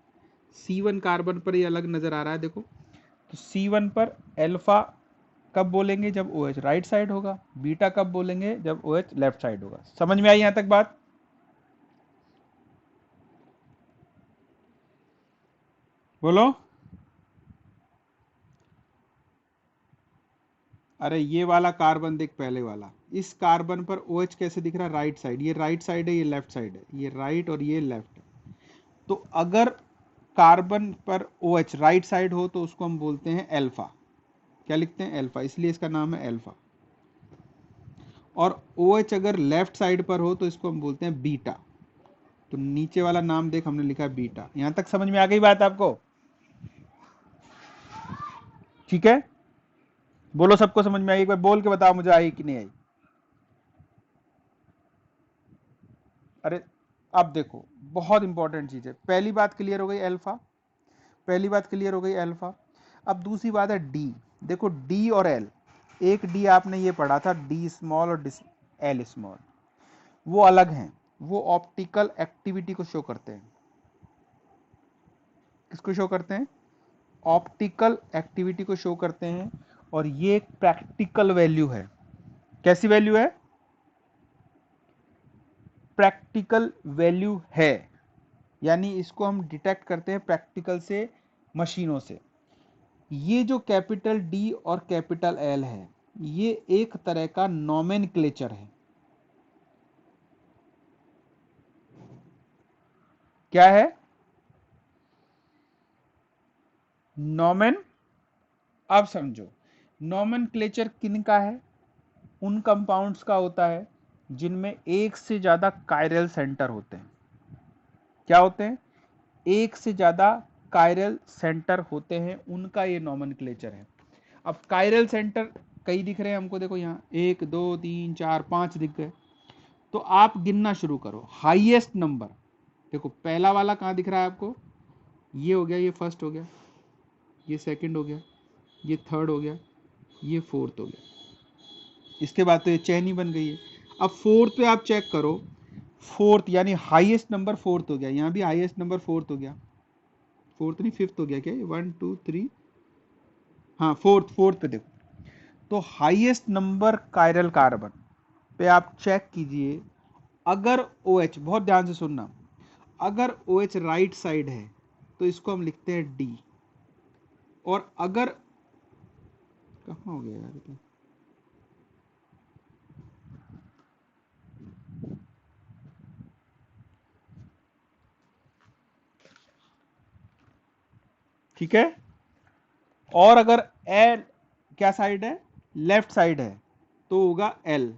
C1 कार्बन पर ये अलग नजर आ रहा है देखो। तो C1 पर अल्फा कब बोलेंगे? जब OH राइट साइड होगा। बीटा कब बोलेंगे? जब OH लेफ्ट साइड होगा। समझ में आई यहां तक बात? बोलो। अरे ये वाला कार्बन देख, पहले वाला, इस कार्बन पर OH कैसे दिख रहा है? Right side. ये राइट साइड है, ये लेफ्ट साइड है, ये राइट और ये लेफ्ट है। तो अगर कार्बन पर OH राइट साइड हो तो उसको हम बोलते हैं अल्फा। क्या लिखते हैं? अल्फा, इसलिए इसका नाम है अल्फा। और OH अगर लेफ्ट साइड पर हो तो इसको हम बोलते हैं बीटा। तो नीचे वाला नाम देख, हमने लिखा है बीटा। यहां तक समझ में आ गई बात आपको? ठीक है, बोलो सबको समझ में आई? एक बार बोल के बताओ मुझे, आई कि नहीं आई? अरे अब देखो, बहुत इंपॉर्टेंट चीज है। पहली बात क्लियर हो गई, अल्फा। पहली बात क्लियर हो गई, अल्फा। अब दूसरी बात है डी। देखो डी और एल, एक डी आपने ये पढ़ा था, डी स्मॉल और एल स्मॉल, वो अलग हैं। वो ऑप्टिकल एक्टिविटी को शो करते हैं। किसको शो करते हैं? ऑप्टिकल एक्टिविटी को शो करते हैं। और ये एक प्रैक्टिकल वैल्यू है। कैसी वैल्यू है? प्रैक्टिकल वैल्यू है, यानी इसको हम डिटेक्ट करते हैं प्रैक्टिकल से, मशीनों से। ये जो कैपिटल डी और कैपिटल एल है, ये एक तरह का नॉमेनक्लेचर है। क्या है? नॉमेन अब समझो, नॉमेनक्लेचर किन का है? उन कंपाउंड्स का होता है जिनमें एक से ज्यादा कायरल सेंटर होते हैं। क्या होते हैं? एक से ज्यादा कायरल सेंटर होते हैं, उनका ये नॉमेनक्लेचर है। अब कायरल सेंटर कई दिख रहे हैं हमको, देखो यहाँ 1 2 3 4 5 दिख गए। तो आप गिनना शुरू करो, हाईएस्ट नंबर देखो, पहला वाला कहाँ दिख रहा है आपको? ये हो गया, ये फर्स्ट हो गया, ये सेकंड हो गया, ये थर्ड हो गया, ये फोर्थ हो गया। इसके बाद तो ये चैन ही बन गई है। अब फोर्थ पे आप चेक करो, फोर्थ यानी हाईएस्ट नंबर फोर्थ हो गया, यहाँ भी हाईएस्ट नंबर फोर्थ हो गया, फोर्थ नहीं फिफ्थ हो गया क्या? 1 2 3, हाँ फोर्थ, फोर्थ पे देखो। तो हाईएस्ट नंबर कायरल कार्बन पे आप चेक कीजिए। अगर OH, बहुत ध्यान से सुनना, अगर OH राइट साइड है तो इसको हम लिखते हैं डी। और अगर, कहाँ हो गया यार तो, ठीक है। और अगर एल क्या साइड है? लेफ्ट साइड है, तो होगा एल।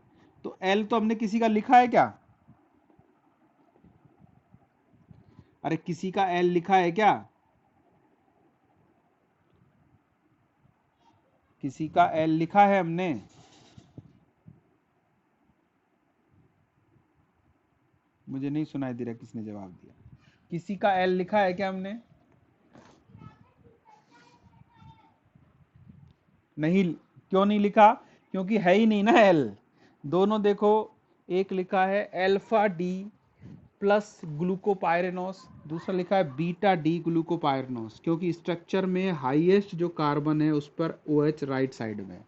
तो एल तो हमने किसी का लिखा है क्या? अरे किसी का एल लिखा है क्या? किसी का एल लिखा है हमने? मुझे नहीं सुनाई दे रहा किसने जवाब दिया। किसी का एल लिखा है क्या हमने? नहीं। क्यों नहीं लिखा? क्योंकि है ही नहीं ना एल। दोनों देखो, एक लिखा है अल्फा डी प्लस ग्लूकोपायरेनोस, दूसरा लिखा है बीटा डी ग्लूकोपायरेनोस, क्योंकि स्ट्रक्चर में हाईएस्ट जो कार्बन है उस पर OH राइट साइड में है।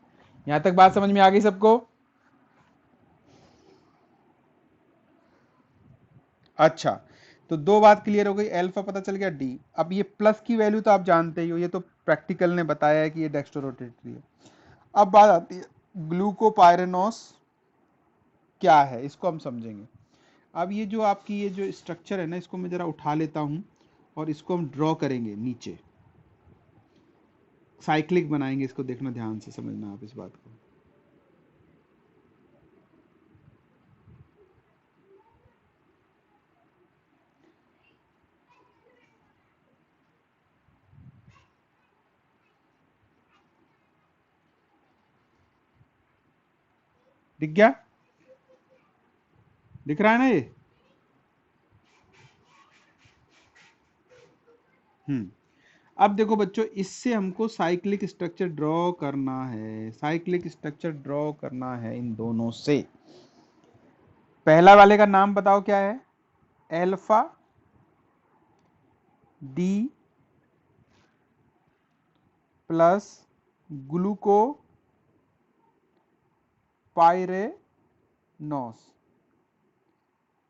यहां तक बात समझ में आ गई सबको? अच्छा, तो दो बात क्लियर हो गई, अल्फा पता चल गया, डी। अब ये प्लस की वैल्यू तो आप जानते ही हो, ये तो प्रैक्टिकल ने बताया है कि ये डेक्स्ट्रोरोटेटरी है। अब बात आती है ग्लूकोपायरेनोस क्या है, इसको हम समझेंगे। अब ये जो आपकी ये जो स्ट्रक्चर है ना, इसको मैं जरा उठा लेता हूं और इसको हम ड्रॉ करेंगे नीचे, साइक्लिक बनाएंगे इसको। देखना ध्यान से, समझना आप इस बात को। दिख गया? दिख रहा है ना ये? अब देखो बच्चों, इससे हमको साइक्लिक स्ट्रक्चर ड्रॉ करना है। साइक्लिक स्ट्रक्चर ड्रॉ करना है इन दोनों से। पहला वाले का नाम बताओ क्या है? Alpha D plus glucopyranose.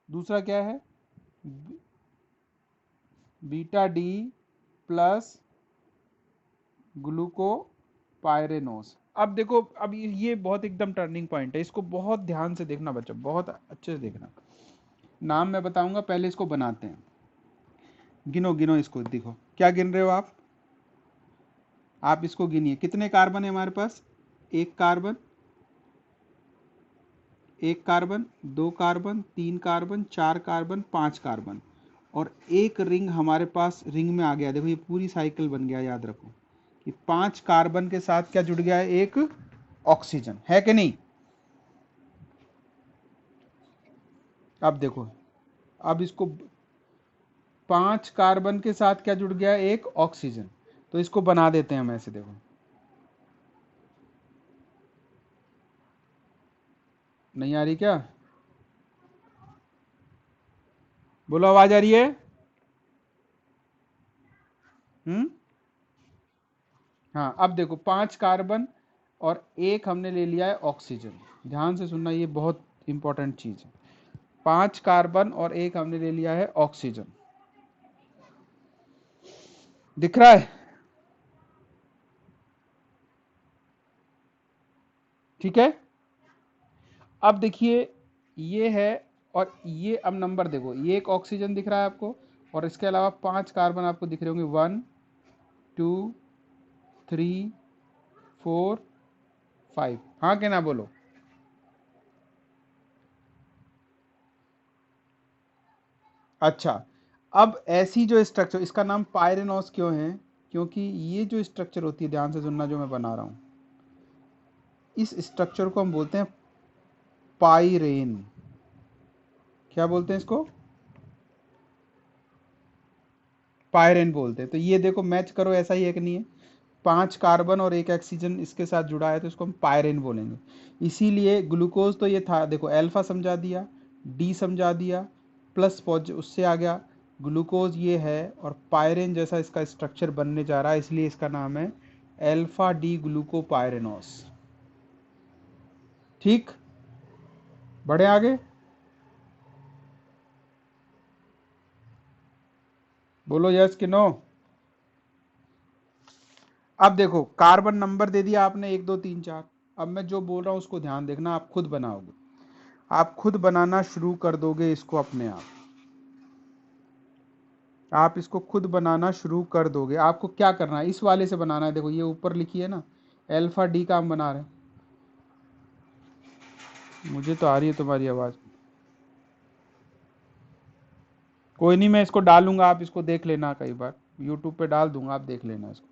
दूसरा क्या है? Beta D plus glucopyranose. अब देखो, अब ये बहुत एकदम टर्निंग पॉइंट है, इसको बहुत ध्यान से देखना बच्चों, बहुत अच्छे से देखना। नाम मैं बताऊंगा, पहले इसको बनाते हैं। गिनो गिनो इसको, देखो क्या गिन रहे हो आप इसको गिनिए। कितने कार्बन है हमारे पास? एक कार्बन, एक कार्बन, दो कार्बन, तीन कार्बन, चार कार्बन, पांच कार्बन, और एक रिंग हमारे पास रिंग में आ गया। देखो ये पूरी साइकिल बन गया, याद रखो कि पांच कार्बन के साथ क्या जुड़ गया है? एक ऑक्सीजन, है कि नहीं? अब देखो, अब इसको पांच कार्बन के साथ क्या जुड़ गया है? एक ऑक्सीजन। तो इसको बना देते हैं हम ऐसे, देखो। नहीं आ रही क्या? बोलो, आवाज आ रही है? हम्म। हाँ, अब देखो, पांच कार्बन और एक हमने ले लिया है ऑक्सीजन। ध्यान से सुनना, ये बहुत इंपॉर्टेंट चीज है। पांच कार्बन और एक हमने ले लिया है ऑक्सीजन। दिख रहा है? ठीक है। अब देखिए, ये है, और ये अब नंबर देखो, ये एक ऑक्सीजन दिख रहा है आपको, और इसके अलावा पांच कार्बन आपको दिख रहे होंगे, 1 2 3 4 5। हाँ के ना बोलो। अच्छा, अब ऐसी जो स्ट्रक्चर, इसका नाम पायरेनोस क्यों है? क्योंकि ये जो स्ट्रक्चर होती है, ध्यान से सुनना जो मैं बना रहा हूँ, इस स्ट्रक्चर को हम बोलते हैं पाइरेन। क्या बोलते हैं इसको? पायरेन बोलते हैं। तो ये देखो मैच करो, ऐसा ही है कि नहीं है? 5 कार्बन और 1 ऑक्सीजन इसके साथ जुड़ा है, तो इसको हम पायरेन बोलेंगे। इसीलिए ग्लूकोज तो ये था, देखो अल्फा समझा दिया, डी समझा दिया, प्लस पॉजिटिव उससे आ गया, ग्लूकोज ये है, और पायरेन जैसा इसका स्ट्रक्चर बनने जा रहा है, इसलिए इसका नाम है अल्फा डी ग्लूकोपायरेनोस। ठीक, बढ़े आगे। बोलो यस कि नो। अब देखो कार्बन नंबर दे दिया आपने 1 2 3 4। अब मैं जो बोल रहा हूं उसको ध्यान देखना, आप खुद बनाओगे, आप खुद बनाना शुरू कर दोगे इसको अपने आप इसको खुद बनाना शुरू कर दोगे। आपको क्या करना है, इस वाले से बनाना है। देखो ये ऊपर लिखी है ना, अल्फा डी का हम बना रहे हैं। मुझे तो आ रही है तुम्हारी आवाज। कोई नहीं, मैं इसको डालूंगा, आप इसको देख लेना, कई बार यूट्यूब पे डाल दूंगा, आप देख लेना इसको।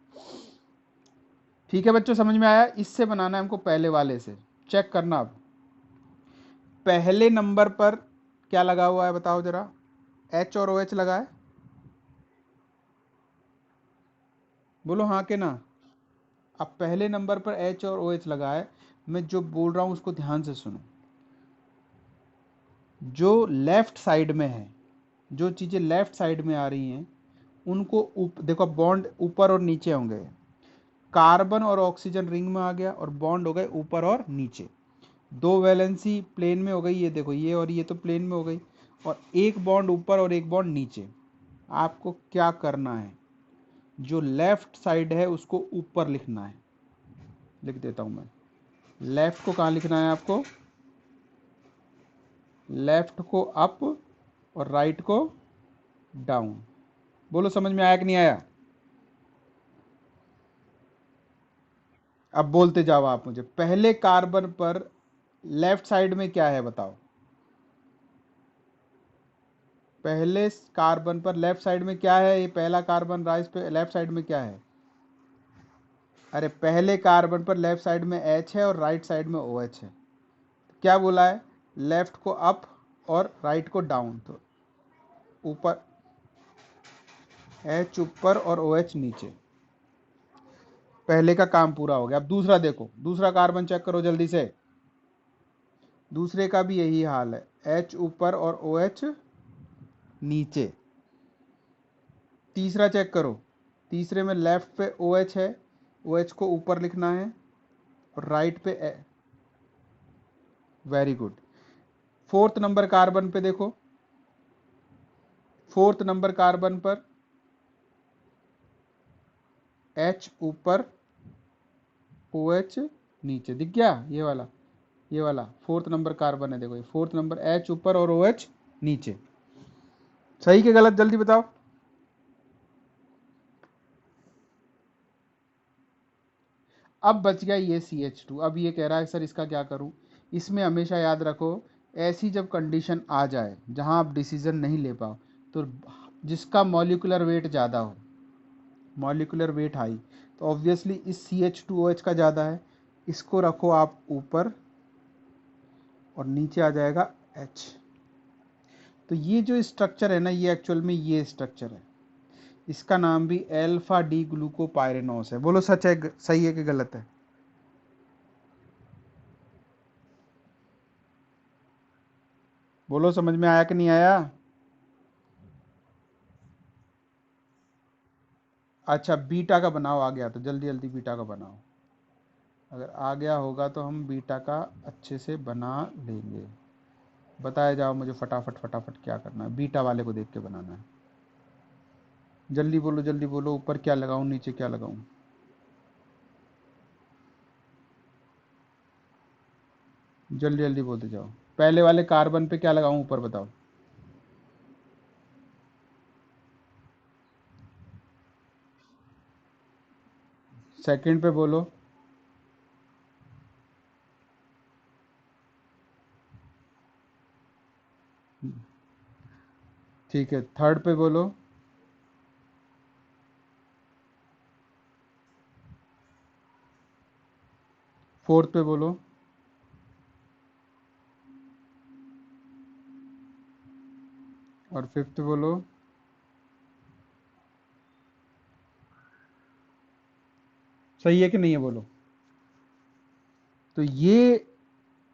ठीक है बच्चों, समझ में आया? इससे बनाना है हमको, पहले वाले से। चेक करना। अब पहले नंबर पर क्या लगा हुआ है बताओ जरा? एच और ओ एच लगा है? बोलो हाँ के ना। अब पहले नंबर पर एच और ओ एच लगा है। मैं जो बोल रहा हूं उसको ध्यान से सुनो। जो लेफ्ट साइड में है, जो चीजें लेफ्ट साइड में आ रही हैं, उनको देखो बॉन्ड ऊपर और नीचे होंगे। कार्बन और ऑक्सीजन रिंग में आ गया, और बॉन्ड हो गए ऊपर और नीचे। दो वैलेंसी प्लेन में हो गई, ये देखो ये और ये तो प्लेन में हो गई, और एक बॉन्ड ऊपर और एक बॉन्ड नीचे। आपको क्या करना है, जो लेफ्ट साइड है उसको ऊपर लिखना है। लिख देता हूं मैं। लेफ्ट को कहाँ लिखना है आपको? लेफ्ट को अप और राइट को डाउन। बोलो समझ में आया कि नहीं आया? अब बोलते जाओ आप मुझे, पहले कार्बन पर लेफ्ट साइड में क्या है बताओ? पहले कार्बन पर लेफ्ट साइड में क्या है? ये पहला कार्बन राइस पे लेफ्ट साइड में क्या है? अरे पहले कार्बन पर लेफ्ट साइड में एच है और राइट साइड में ओ एच है। क्या बोला है? लेफ्ट को अप और राइट को डाउन। तो ऊपर एच ऊपर और ओ एच नीचे। पहले का काम पूरा हो गया। अब दूसरा देखो, दूसरा कार्बन चेक करो जल्दी से। दूसरे का भी यही हाल है, एच ऊपर और ओ एच नीचे। तीसरा चेक करो, तीसरे में लेफ्ट पे ओ एच है, ओ एच को ऊपर लिखना है, और राइट पे very good. Fourth number carbon पे देखो, फोर्थ नंबर कार्बन पर एच ऊपर ओ एच नीचे। दिख गया? ये वाला, ये वाला फोर्थ नंबर कार्बन है। देखो ये फोर्थ नंबर, एच ऊपर और ओ एच नीचे। सही के गलत जल्दी बताओ। अब बच गया ये CH2। अब ये कह रहा है सर इसका क्या करूं? इसमें हमेशा याद रखो, ऐसी जब कंडीशन आ जाए जहां आप डिसीजन नहीं ले पाओ, तो जिसका मॉलिक्यूलर वेट ज़्यादा हो, मॉलिक्यूलर वेट हाई, तो ऑब्वियसली इस CH2OH का ज़्यादा है, इसको रखो आप ऊपर, और नीचे आ जाएगा H। तो ये जो स्ट्रक्चर है ना, ये एक्चुअल में ये स्ट्रक्चर है। इसका नाम भी अल्फा डी ग्लूकोपायरेनोस है। बोलो सच है, सही है कि गलत है? बोलो समझ में आया कि नहीं आया? अच्छा बीटा का बनाओ, आ गया तो जल्दी जल्दी बीटा का बनाओ। अगर आ गया होगा तो हम बीटा का अच्छे से बना लेंगे। बताया जाओ मुझे फटाफट फटाफट क्या करना है, बीटा वाले को देख के बनाना है। जल्दी बोलो, ऊपर क्या लगाऊं नीचे क्या लगाऊं? जल्दी जल्दी बोलते जाओ। पहले वाले कार्बन पे क्या लगाऊं ऊपर बताओ? सेकंड पे बोलो। ठीक है, थर्ड पे बोलो। फोर्थ पे बोलो। और फिफ्थ बोलो। सही है कि नहीं है बोलो। तो ये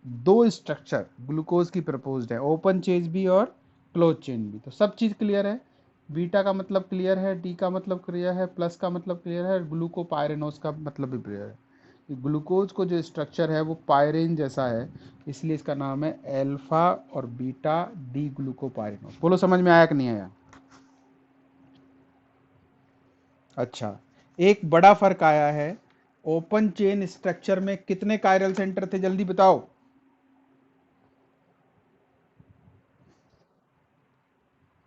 दो स्ट्रक्चर ग्लूकोज की प्रपोज्ड है, ओपन चेन भी और क्लोज चेन भी। तो सब चीज क्लियर है। बीटा का मतलब क्लियर है, डी का मतलब क्लियर है, प्लस का मतलब क्लियर है, ग्लूकोपायरेनोज का मतलब भी क्लियर है। ग्लूकोज को जो स्ट्रक्चर है वो पायरेन जैसा है, इसलिए इसका नाम है अल्फा और बीटा डी ग्लूकोपायरेनोज। बोलो समझ में आया कि नहीं आया। अच्छा, एक बड़ा फर्क आया है। ओपन चेन स्ट्रक्चर में कितने कायरल सेंटर थे, जल्दी बताओ।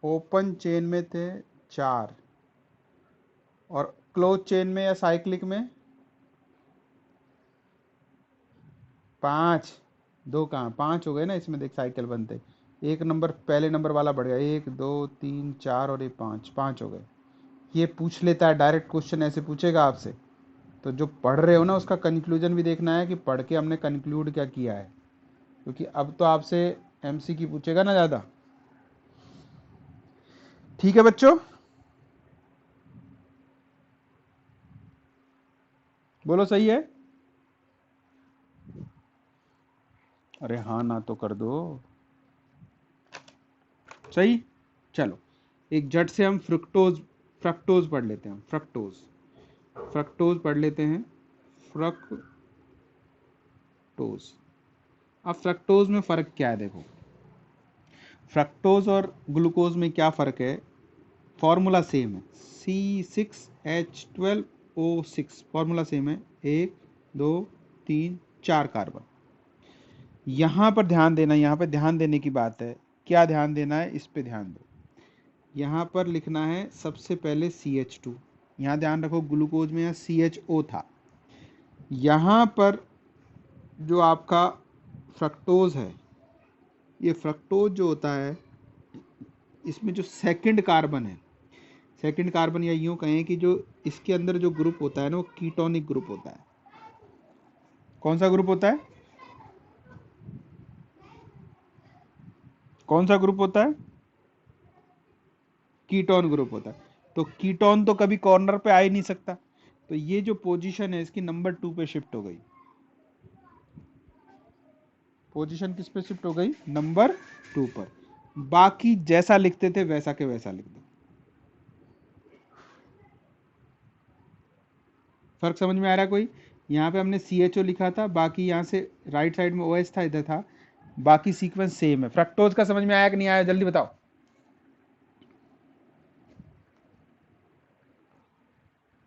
ओपन चेन में थे 4, और क्लोज चेन में या साइक्लिक में 5। दो कहाँ, 5 हो गए ना इसमें, देख साइकिल बनते। एक नंबर पहले नंबर वाला बढ़ गया, 1 2 3 4 और ये 5, 5 हो गए। ये पूछ लेता है डायरेक्ट क्वेश्चन, ऐसे पूछेगा आपसे। तो जो पढ़ रहे हो ना उसका कंक्लूजन भी देखना है कि पढ़ के हमने कंक्लूड क्या किया है, क्योंकि अब तो आपसे एमसीक्यू पूछेगा ना ज़्यादा। ठीक है बच्चों, बोलो सही है। अरे हाँ ना तो कर दो। सही। चलो, एक झट से हम फ्रुक्टोज फ्रक्टोज पढ़ लेते हैं। फ्रक्टोज फ्रक्टोज पढ़ लेते हैं। फ्रक्टोज। अब फ्रक्टोज में फ़र्क क्या है देखो। फ्रक्टोज और ग्लूकोज में क्या फ़र्क है। फॉर्मूला सेम है, C6H12O6, फॉर्मूला सेम है। 1 2 3 4 कार्बन। यहाँ पर ध्यान देना, यहाँ पर ध्यान देने की बात है। क्या ध्यान देना है, इस पे ध्यान दो। यहाँ पर लिखना है सबसे पहले CH2। यहाँ ध्यान रखो ग्लूकोज में यहाँ CHO था। यहाँ पर जो आपका फ्रक्टोज है, ये फ्रक्टोज जो होता है, इसमें जो सेकंड कार्बन है, सेकंड कार्बन या यूं कहें कि जो इसके अंदर जो ग्रुप होता है ना, वो कीटोनिक ग्रुप होता है। कौन सा ग्रुप होता है, कौन सा ग्रुप होता है। कीटोन ग्रुप होता है। तो कीटोन तो कभी कॉर्नर पे आ ही नहीं सकता। तो ये जो पोजीशन है इसकी नंबर 2 पे शिफ्ट हो गई। पोजीशन किस पे शिफ्ट हो गई, नंबर 2 पर। बाकी जैसा लिखते थे वैसा के वैसा लिख दो। फर्क समझ में आ रहा है कोई। यहाँ पे हमने CHO लिखा था, बाकी यहाँ से राइट साइड में OH था, इधर था। बाकी सीक्वेंस सेम है। फ्रक्टोज का समझ में आया कि नहीं आया, जल्दी बताओ।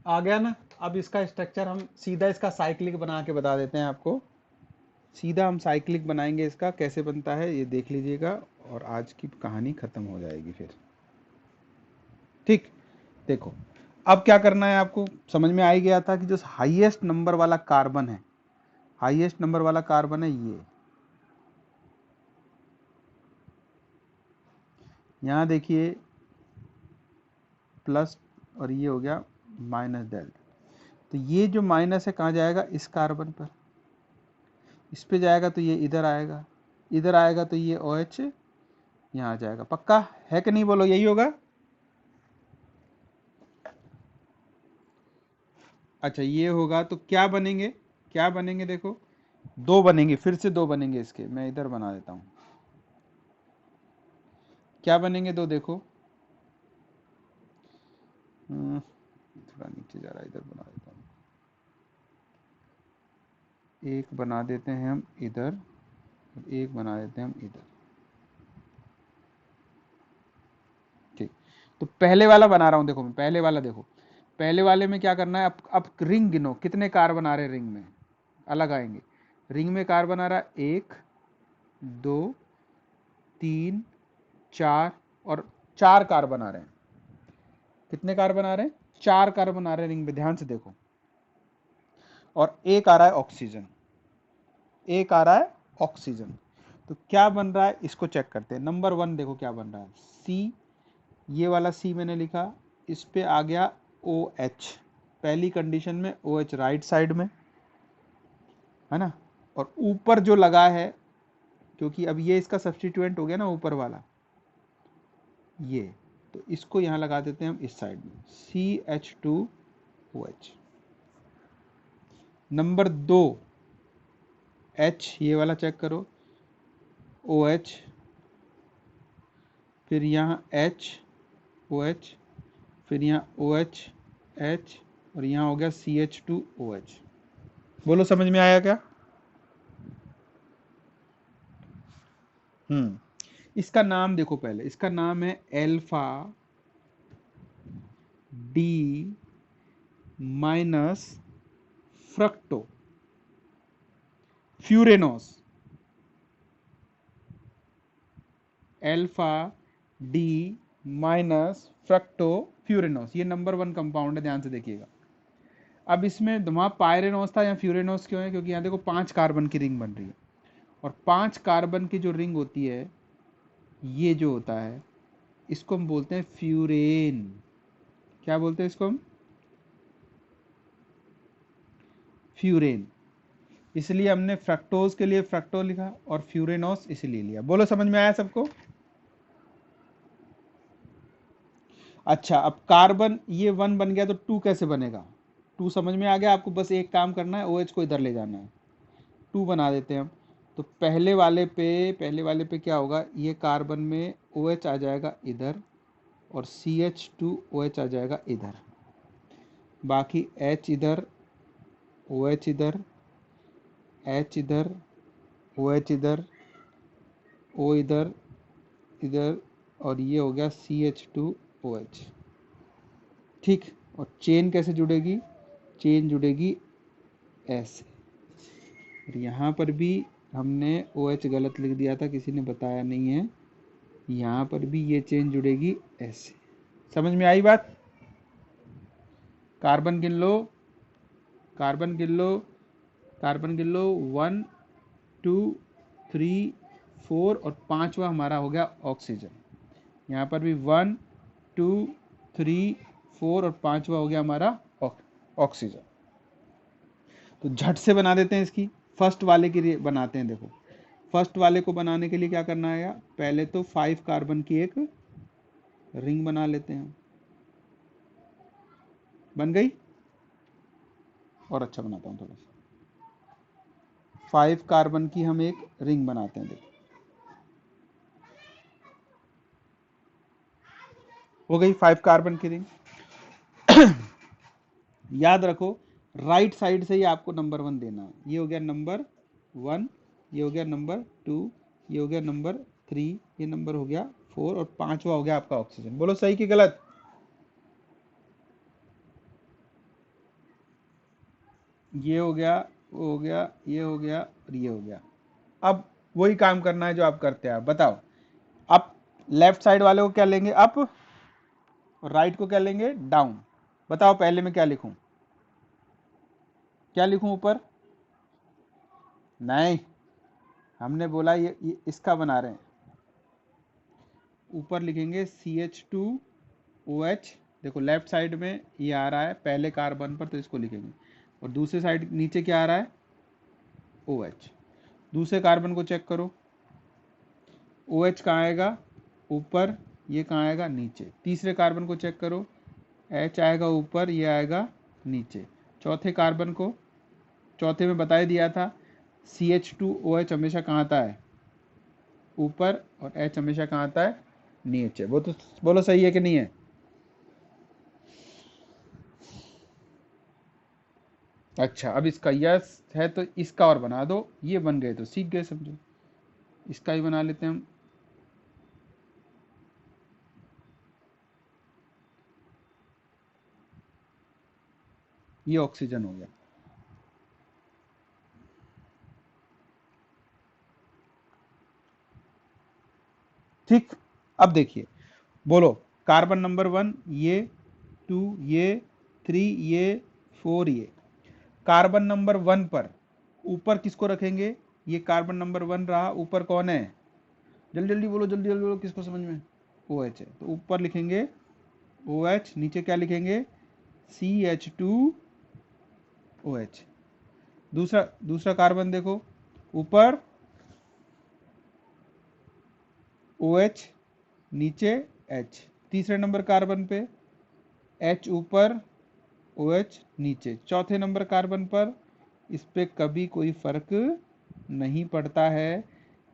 आ गया ना। अब इसका स्ट्रक्चर हम सीधा इसका साइक्लिक बना के बता देते हैं आपको। सीधा हम साइक्लिक बनाएंगे, इसका कैसे बनता है ये देख लीजिएगा, और आज की कहानी खत्म हो जाएगी फिर। ठीक, देखो अब क्या करना है आपको, समझ में आ ही गया था कि जो हाईएस्ट नंबर वाला कार्बन है, हाईएस्ट नंबर वाला कार्बन है ये। यहाँ देखिए प्लस, और ये हो गया माइनस डेल्टा। तो ये जो माइनस है कहाँ जाएगा, इस कार्बन पर। इस पे जाएगा तो ये इधर आएगा, इधर आएगा तो ये OH यहाँ आ जाएगा। पक्का है कि नहीं बोलो, यही होगा। अच्छा, ये होगा तो क्या बनेंगे, क्या बनेंगे देखो, दो बनेंगे, फिर से दो बनेंगे इसके। मैं इधर बना देता हूँ, क्या बनेंगे दो देखो। थोड़ा नीचे जा रहा है, इधर बना देता हूँ। एक बना देते हैं हम इधर, और एक बना देते हैं हम इधर। ठीक, तो पहले वाला बना रहा हूँ देखो, मैं पहले वाला देखो। पहले वाले में क्या करना है, अब रिंग गिनो, कितने कार्बन आ रहे हैं रिंग में, अलग आएंगे। रिंग में कार्बन आ रहा है 1 2 3 4, और 4 कार्बन आ रहे हैं। कितने कार्बन आ रहे हैं, 4 कार्बन आ रहे हैं रिंग में, ध्यान से देखो। और एक आ रहा है ऑक्सीजन, एक आ रहा है ऑक्सीजन। तो क्या बन रहा है इसको चेक करते हैं। नंबर 1 देखो क्या बन रहा है, ये वाला C मैंने लिखा, इस पे आ गया OH, पहली कंडीशन में OH राइट साइड में है ना, और ऊपर जो लगा है, क्योंकि अब ये इसका सब्स्टिट्यूएंट हो गया ना ऊपर वाला ये, तो इसको यहाँ लगा देते हैं हम इस साइड में, CH2OH। नंबर 2 H, ये वाला चेक करो, OH, फिर यहाँ H OH, फिर यहाँ OH H, और यहाँ हो गया CH2OH। बोलो समझ में आया क्या? इसका नाम देखो, पहले इसका नाम है alpha D minus fructofuranose, alpha D minus fructofuranose, ये नंबर 1 कंपाउंड है, ध्यान से देखिएगा। अब इसमें वहाँ पायरेनोस था, यहाँ फ्यूरेनोस क्यों है? क्योंकि यहाँ देखो 5 कार्बन की रिंग बन रही है, और 5 कार्बन की जो रिंग होती है, ये जो होता है, इसको हम बोलते हैं फ्यूरेन। क्या बोलते हैं इसको हम? फ्यूरेन। इसलिए हमने फ्रक्टोज के लिए फ्रक्टो लिखा और फ्यूरेनोस इसलिए लिया। बोलो समझ में आया सबको? अच्छा, अब कार्बन ये 1 बन गया तो 2 कैसे बनेगा? 2 समझ में आ गया आपको? बस एक काम करना है, OH को इधर ले जाना है, 2 बना देते हैं हम। तो पहले वाले पे क्या होगा, ये कार्बन में OH आ जाएगा इधर, और CH2OH आ जाएगा इधर, बाकी H इधर, OH इधर, H इधर, OH इधर, O इधर, इधर, और ये हो गया CH2OH। ठीक, और चेन कैसे जुड़ेगी? चेन जुड़ेगी ऐसे, और यहाँ पर भी हमने OH गलत लिख दिया था, किसी ने बताया नहीं है, यहाँ पर भी ये चेन जुड़ेगी ऐसे। समझ में आई बात? कार्बन गिन लो, कार्बन गिन लो, कार्बन गिन लो, 1 2 3 4, और 5वां हमारा हो गया ऑक्सीजन। यहाँ पर भी 1 2 3 4, और 5वां हो गया हमारा ऑक्सीजन। तो झट से बना देते हैं इसकी, फर्स्ट वाले की बनाते हैं। देखो, फर्स्ट वाले को बनाने के लिए क्या करना है, पहले तो 5 कार्बन की एक रिंग बना लेते हैं। बन गई? और अच्छा बनाता हूँ थोड़ा सा, 5 कार्बन की हम एक रिंग बनाते हैं। देखो, हो गई 5 कार्बन की रिंग। याद रखो, राइट साइड से ही आपको नंबर 1 देना है। ये हो गया नंबर 1, ये हो गया नंबर 2, ये हो गया नंबर 3, ये नंबर हो गया 4, और 5वां हो गया आपका ऑक्सीजन। बोलो सही कि गलत? ये हो गया, वो हो गया, ये हो गया, और ये हो गया। अब वही काम करना है जो आप करते हैं। आप बताओ, अब लेफ्ट साइड वाले को क्या लेंगे? अप, और राइट को क्या लेंगे? डाउन। बताओ पहले मैं क्या लिखूं? क्या लिखूं ऊपर? नहीं, हमने बोला ये इसका बना रहे हैं। ऊपर लिखेंगे CH2OH। देखो लेफ्ट साइड में ये आ रहा है पहले कार्बन पर, तो इसको लिखेंगे, और दूसरे साइड नीचे क्या आ रहा है? OH। दूसरे कार्बन को चेक करो, OH कहाँ आएगा? ऊपर। ये कहाँ आएगा? नीचे। तीसरे कार्बन को चेक करो, H आएगा ऊपर, ये आएगा नीचे। चौथे कार्बन को, चौथे में बता ही दिया था, CH2OH हमेशा कहाँ आता है? ऊपर, और H हमेशा कहाँ आता है? नीचे। वो तो बोलो सही है कि नहीं है? अच्छा, अब इसका यस है तो इसका और बना दो। ये बन गए तो सीख गए, समझो। इसका ही बना लेते हैं हम। ये ऑक्सीजन हो गया। ठीक, अब देखिए, बोलो कार्बन नंबर 1 ये, 2 ये, 3 ये, 4 ये। कार्बन नंबर 1 पर ऊपर किसको रखेंगे? ये कार्बन नंबर 1 रहा, ऊपर कौन है? जल्दी जल्दी बोलो, जल्दी जल्दी बोलो, किसको समझ में? OH है, तो ऊपर लिखेंगे OH, नीचे क्या लिखेंगे CH2OH। दूसरा कार्बन देखो, ऊपर OH, नीचे H। तीसरे नंबर कार्बन पे H ऊपर OH नीचे। चौथे नंबर कार्बन पर इस पे कभी कोई फर्क नहीं पड़ता है।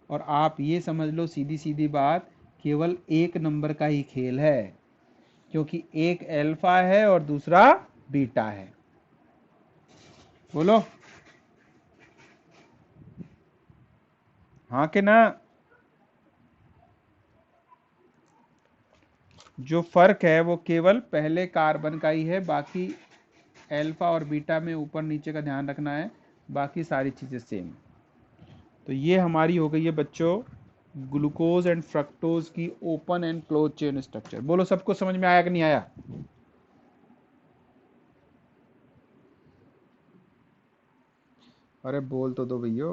और आप ये समझ लो सीधी सीधी बात, केवल एक नंबर का ही खेल है, क्योंकि एक अल्फा है और दूसरा बीटा है। बोलो हाँ के ना। जो फर्क है वो केवल पहले कार्बन का ही है, बाकी अल्फा और बीटा में ऊपर नीचे का ध्यान रखना है, बाकी सारी चीजें सेम। तो ये हमारी हो गई है बच्चों ग्लूकोज एंड फ्रक्टोज की open and close chain structure. बोलो सबको समझ में आया कि नहीं आया? अरे बोल तो दो भैया।